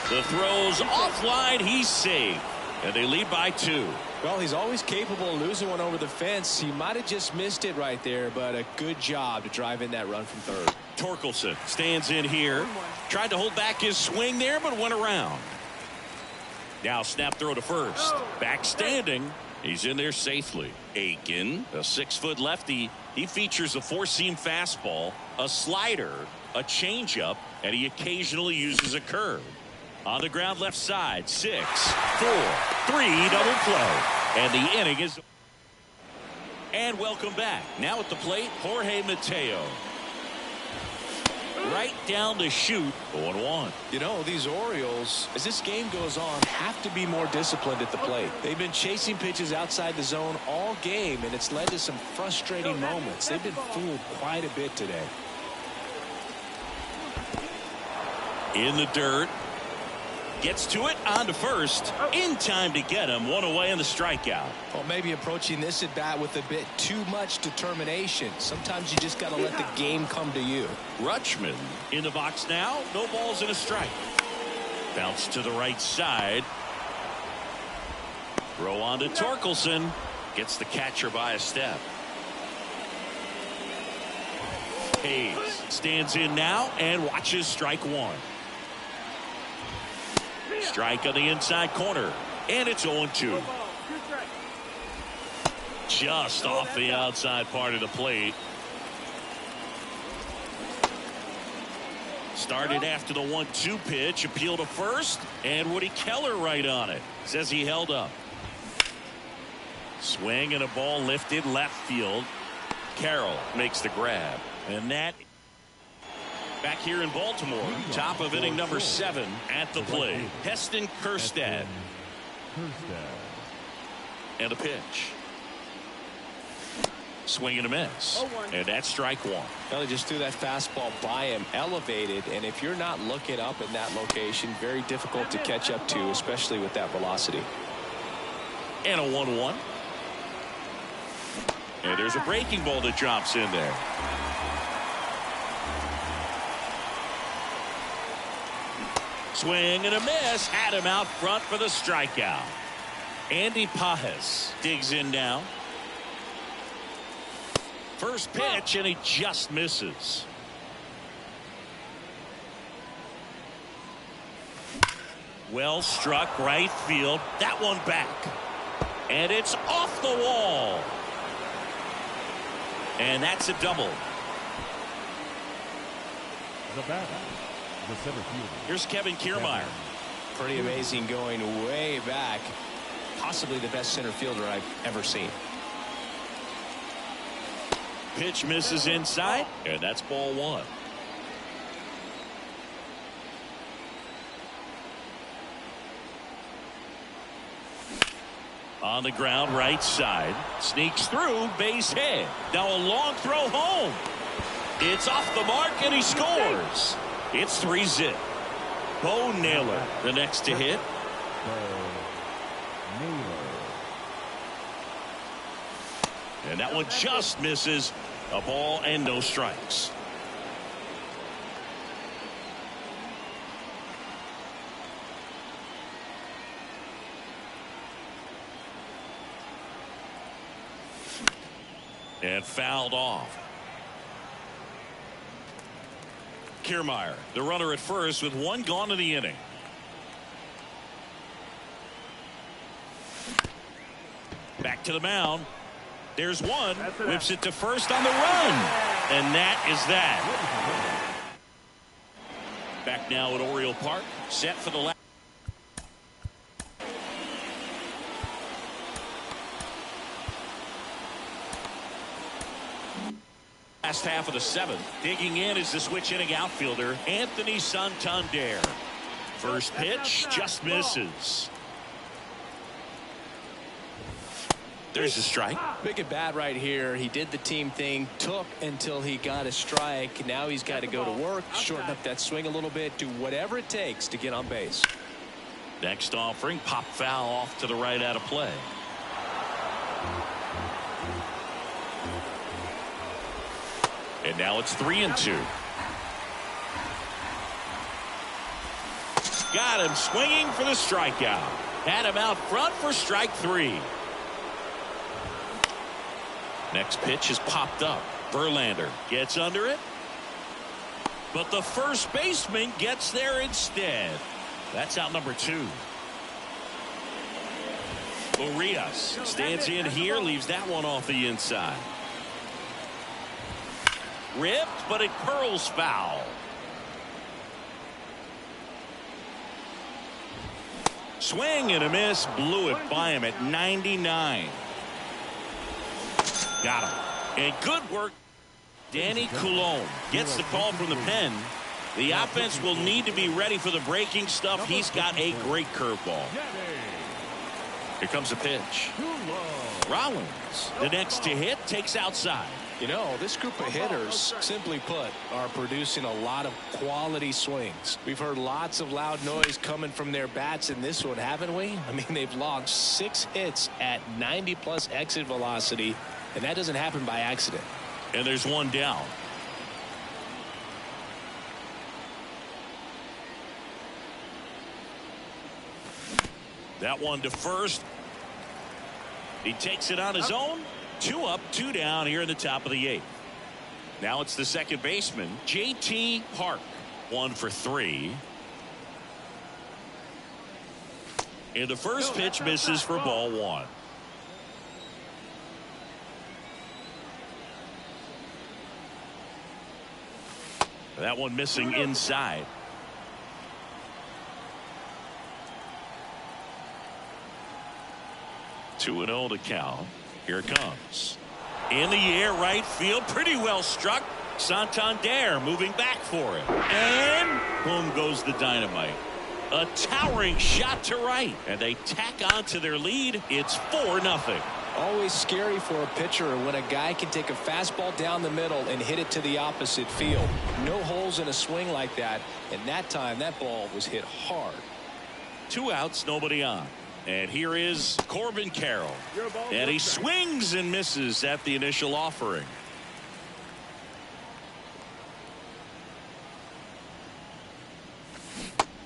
S1: The throw's offline. He's safe. And they lead by 2.
S3: Well, he's always capable of losing one over the fence. He might have just missed it right there, but a good job to drive in that run from third.
S1: Torkelson stands in here. Tried to hold back his swing there, but went around. Now snap throw to first. Back standing. He's in there safely. Aiken, a 6-foot lefty. He features a 4-seam fastball, a slider, a changeup, and he occasionally uses a curve. On the ground left side, 6, 4, 3, double play. And the inning is. And welcome back. Now at the plate, Jorge Mateo. Right down the chute, 0-1.
S3: You know, these Orioles, as this game goes on, have to be more disciplined at the plate. They've been chasing pitches outside the zone all game, and it's led to some frustrating moments. They've been fooled quite a bit today.
S1: In the dirt. Gets to it, on to first. In time to get him. 1 away in the strikeout.
S3: Well, maybe approaching this at bat with a bit too much determination. Sometimes you just got to let the game come to you.
S1: Rutschman in the box now. No balls and a strike. Bounce to the right side. Throw on to Torkelson. Gets the catcher by a step. Hayes stands in now and watches strike 1. Strike on the inside corner, and it's 0-2. Just off the outside part of the plate. Started after the 1-2 pitch, appeal to first, and Woody Keller right on it. Says he held up. Swing and a ball lifted left field. Carroll makes the grab, and that. Back here in Baltimore, top of inning number 7 at the plate. Heston Kjerstad. And a pitch. Swing and a miss. And that's strike 1.
S3: Well, he just threw that fastball by him, elevated, and if you're not looking up in that location, very difficult to catch up to, especially with that velocity.
S1: And a 1-1. And there's a breaking ball that drops in there. Swing and a miss. Had him out front for the strikeout. Andy Pajes digs in now. First pitch, and he just misses. Well struck right field. That one back. And it's off the wall. And that's a double.
S2: The batter, the center fielder.
S1: Here's Kevin Kiermaier.
S3: Pretty amazing, going way back. Possibly the best center fielder I've ever seen.
S1: Pitch misses inside, and that's ball 1. On the ground, right side. Sneaks through, base hit. Now a long throw home. It's off the mark, and he scores. It's 3-zip. Bo Naylor, the next to hit. And that one just misses. A ball and no strikes. And fouled off. Kiermaier, the runner at first with 1 gone in the inning. Back to the mound. There's one. Whips it to first on the run. And that is that. Back now at Oriole Park. Set for the last. Last half of the 7th. Digging in is the switch inning outfielder, Anthony Santander. First pitch just misses. There's a strike.
S3: Big at bat right here. He did the team thing, took until he got a strike. Now he's got to go to work, shorten up that swing a little bit, do whatever it takes to get on base.
S1: Next offering, pop foul off to the right out of play. And now it's 3-2. Got him swinging for the strikeout. Had him out front for strike 3. Next pitch is popped up. Verlander gets under it. But the first baseman gets there instead. That's out number 2. Urias stands in here, leaves that one off the inside. Ripped, but it curls foul. Swing and a miss, blew it by him at 99. Got him. And good work. Danny Coulomb gets the call from the pen. The offense will need to be ready for the breaking stuff. He's got a great curveball. Here comes a pitch. Rollins, the next to hit, takes outside.
S3: You know, this group of hitters, simply put, are producing a lot of quality swings. We've heard lots of loud noise coming from their bats in this one, haven't we? I mean, they've logged 6 hits at 90+ exit velocity, and that doesn't happen by accident.
S1: And there's one down. That one to first. He takes it on his own. 2 up, 2 down here in the top of the 8th. Now it's the second baseman, J.T. Park. 1 for 3. And the first pitch misses for ball 1. That one missing inside. Two and 0 to count. Here it comes. In the air, right field, pretty well struck. Santander moving back for it. And boom goes the dynamite. A towering shot to right. And they tack on to their lead. It's 4-0.
S3: Always scary for a pitcher when a guy can take a fastball down the middle and hit it to the opposite field. No holes in a swing like that. And that time, that ball was hit hard.
S1: 2 outs, nobody on. And here is Corbin Carroll. And he swings and misses at the initial offering.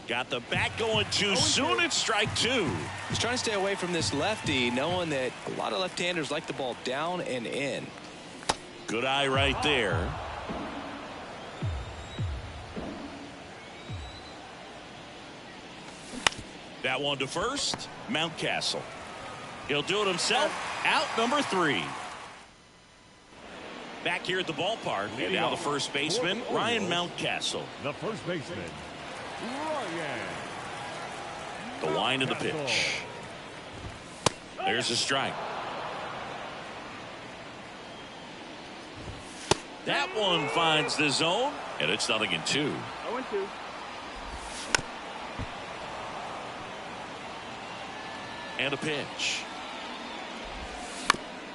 S1: Got the bat going too soon. It's strike 2.
S3: He's trying to stay away from this lefty, knowing that a lot of left-handers like the ball down and in.
S1: Good eye right there. That one to first. Mountcastle. He'll do it himself. Out number 3. Back here at the ballpark. And now the first baseman, Ryan Mountcastle.
S2: The first baseman, Ryan.
S1: The wind of the pitch. There's a strike. That one finds the zone, and it's 0-2.
S4: 0-2.
S1: And a pitch.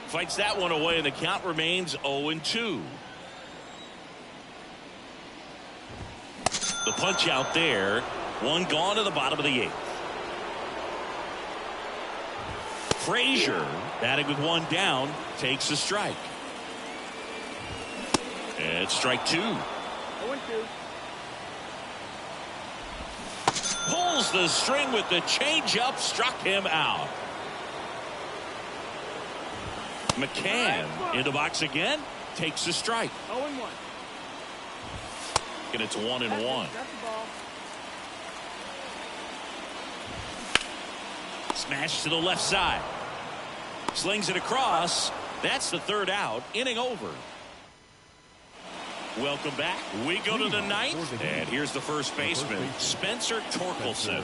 S1: Fights that one away, and the count remains 0-2. The punch out there. One gone to the bottom of the 8th. Frazier, batting with 1 down, takes a strike. And it's strike 2.
S4: 0-2.
S1: Pulls the string with the changeup, struck him out. McCann in the box again, takes a strike.
S4: 0-1.
S1: And it's 1-1.
S4: That's the ball.
S1: Smash to the left side. Slings it across. That's the 3rd out. Inning over. Welcome back. We go to the 9th. And here's the first baseman, Spencer Torkelson.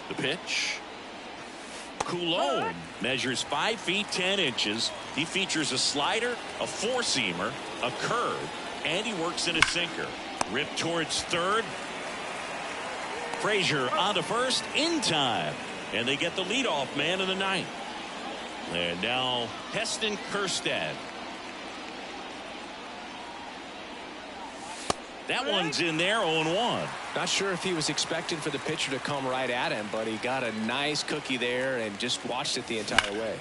S1: The pitch. Coulomb measures 5 feet 10 inches. He features a slider, a 4-seamer, a curve, and he works in a sinker. Ripped towards third. Frazier on to first in time. And they get the leadoff man in the 9th. And now Heston Kjerstad. That one's in there, 0-1.
S3: Not sure if he was expecting for the pitcher to come right at him, but he got a nice cookie there and just watched it the entire way.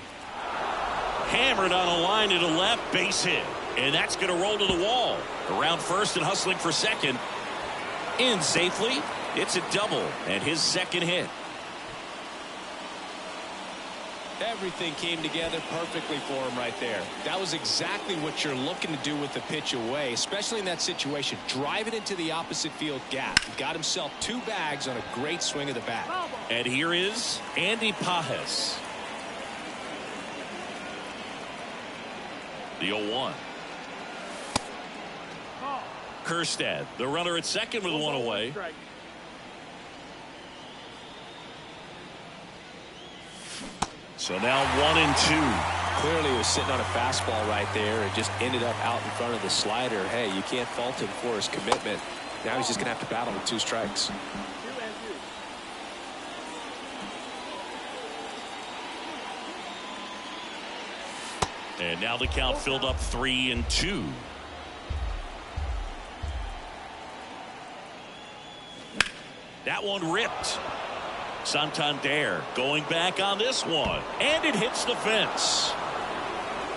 S1: Hammered on a line to the left, base hit. And that's going to roll to the wall. Around first and hustling for second. In safely. It's a double and his second hit.
S3: Everything came together perfectly for him right there. That was exactly what you're looking to do with the pitch away, especially in that situation. Drive it into the opposite field gap. He got himself 2 bags on a great swing of the bat.
S1: And here is Andy Pajes. The 0-1. Kerstad, the runner at second with 1 away. So now 1-2.
S3: Clearly he was sitting on a fastball right there and just ended up out in front of the slider. Hey, you can't fault him for his commitment. Now he's just going to have to battle with 2 strikes.
S1: And now the count filled up 3-2. That one ripped. Santander going back on this one. And it hits the fence.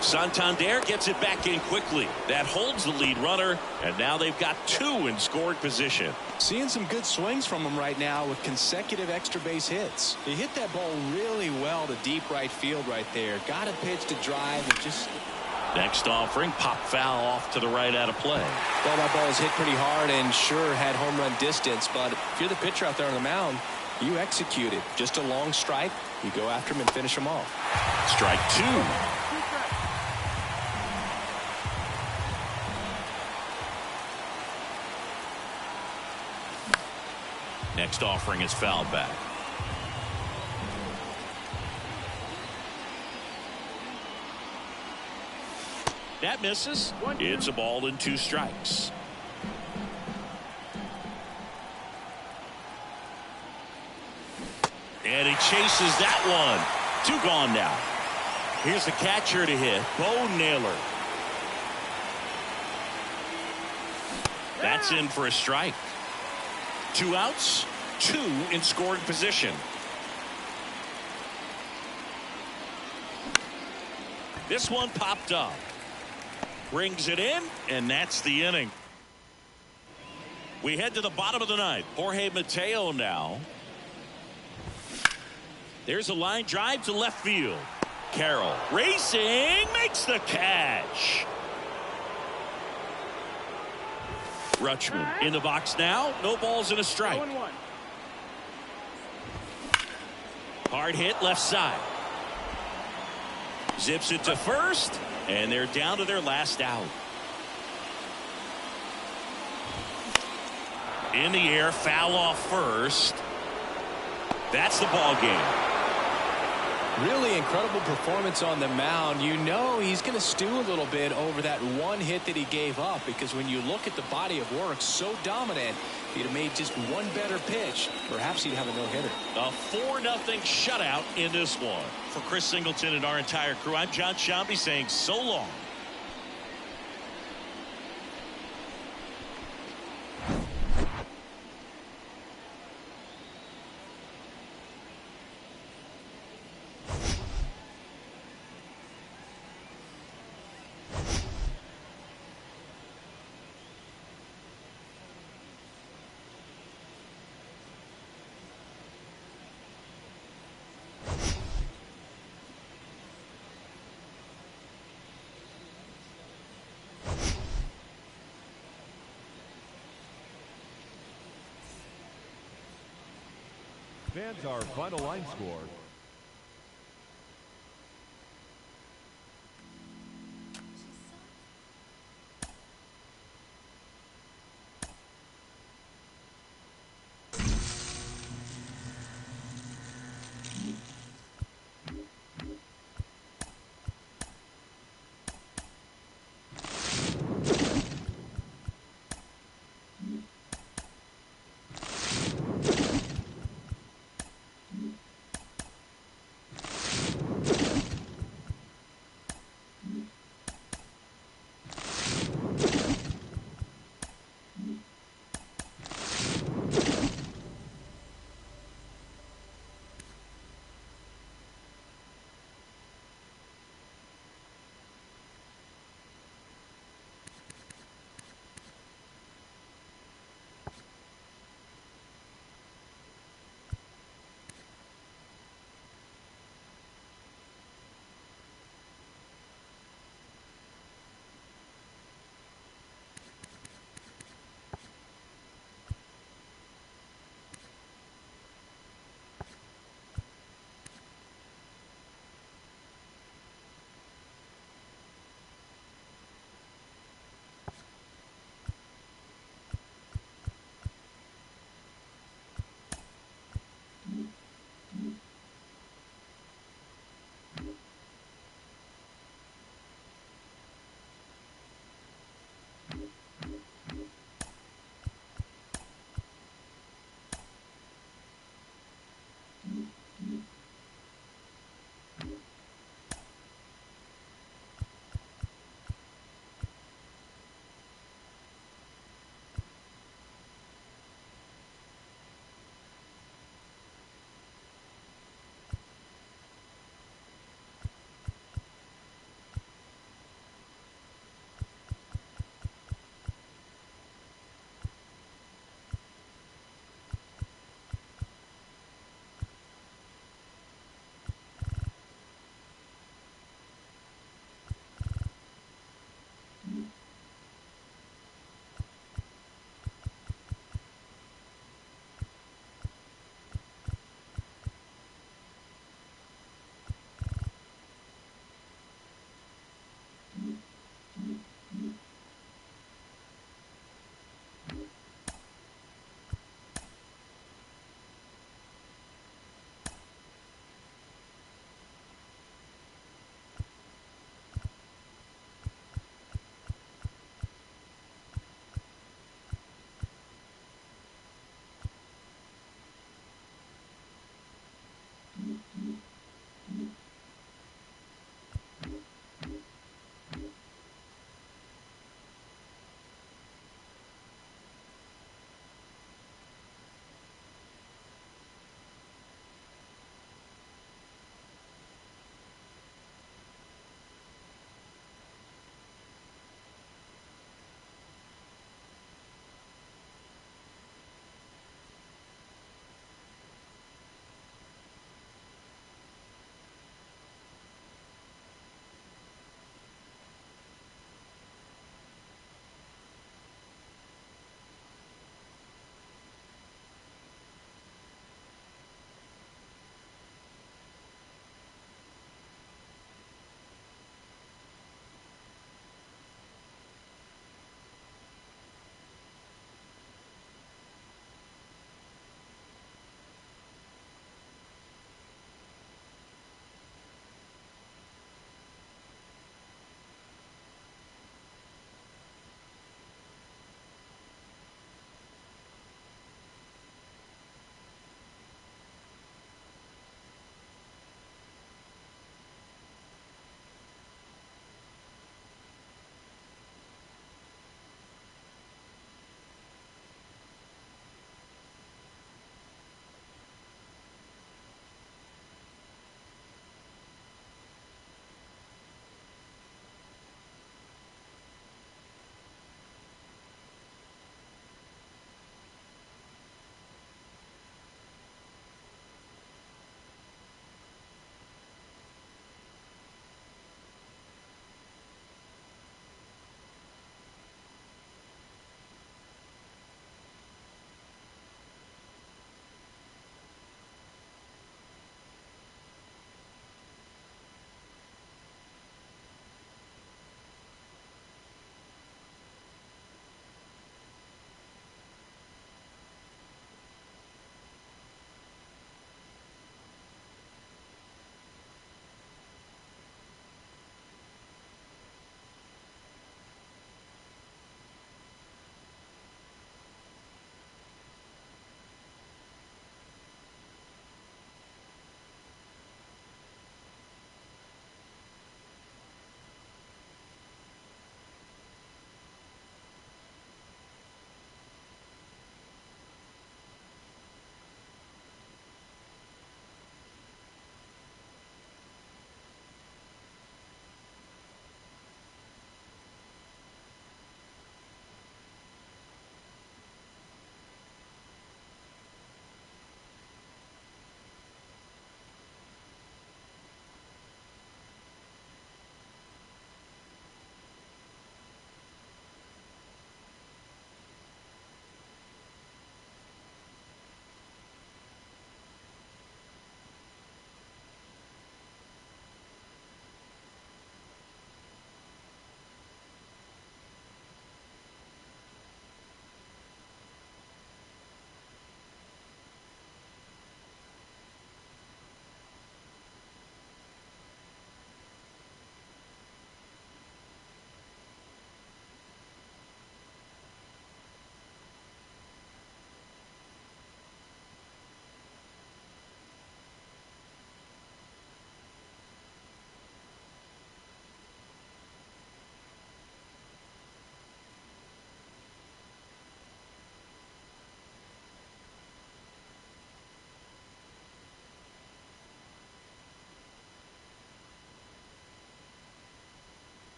S1: Santander gets it back in quickly. That holds the lead runner. And now they've got 2 in scoring position.
S3: Seeing some good swings from him right now with consecutive extra base hits. He hit that ball really well to deep right field right there. Got a pitch to drive and just...
S1: Next offering, pop foul off to the right out of play.
S3: Well, that ball was hit pretty hard and sure had home run distance. But if you're the pitcher out there on the mound, you execute it. Just a long strike. You go after him and finish him off.
S1: Strike 2. Next offering is fouled back. That misses. It's a ball and 2 strikes. And he chases that one. 2 gone now. Here's the catcher to hit. Bo Naylor. That's in for a strike. 2 outs, 2 in scoring position. This one popped up. Brings it in, and that's the inning. We head to the bottom of the 9th. Jorge Mateo now. There's a line drive to left field. Carroll racing, makes the catch. Rutschman in the box now. No balls and a strike. Hard hit left side. Zips it to first, and they're down to their last out. In the air, foul off first. That's the ball game.
S3: Really incredible performance on the mound. You know he's going to stew a little bit over that one hit that he gave up, because when you look at the body of work, so dominant, if he'd have made just one better pitch, perhaps he'd have a no-hitter.
S1: A 4-0 shutout in this one. For Chris Singleton and our entire crew, I'm John Shambi saying so long.
S2: Fans, our final line score,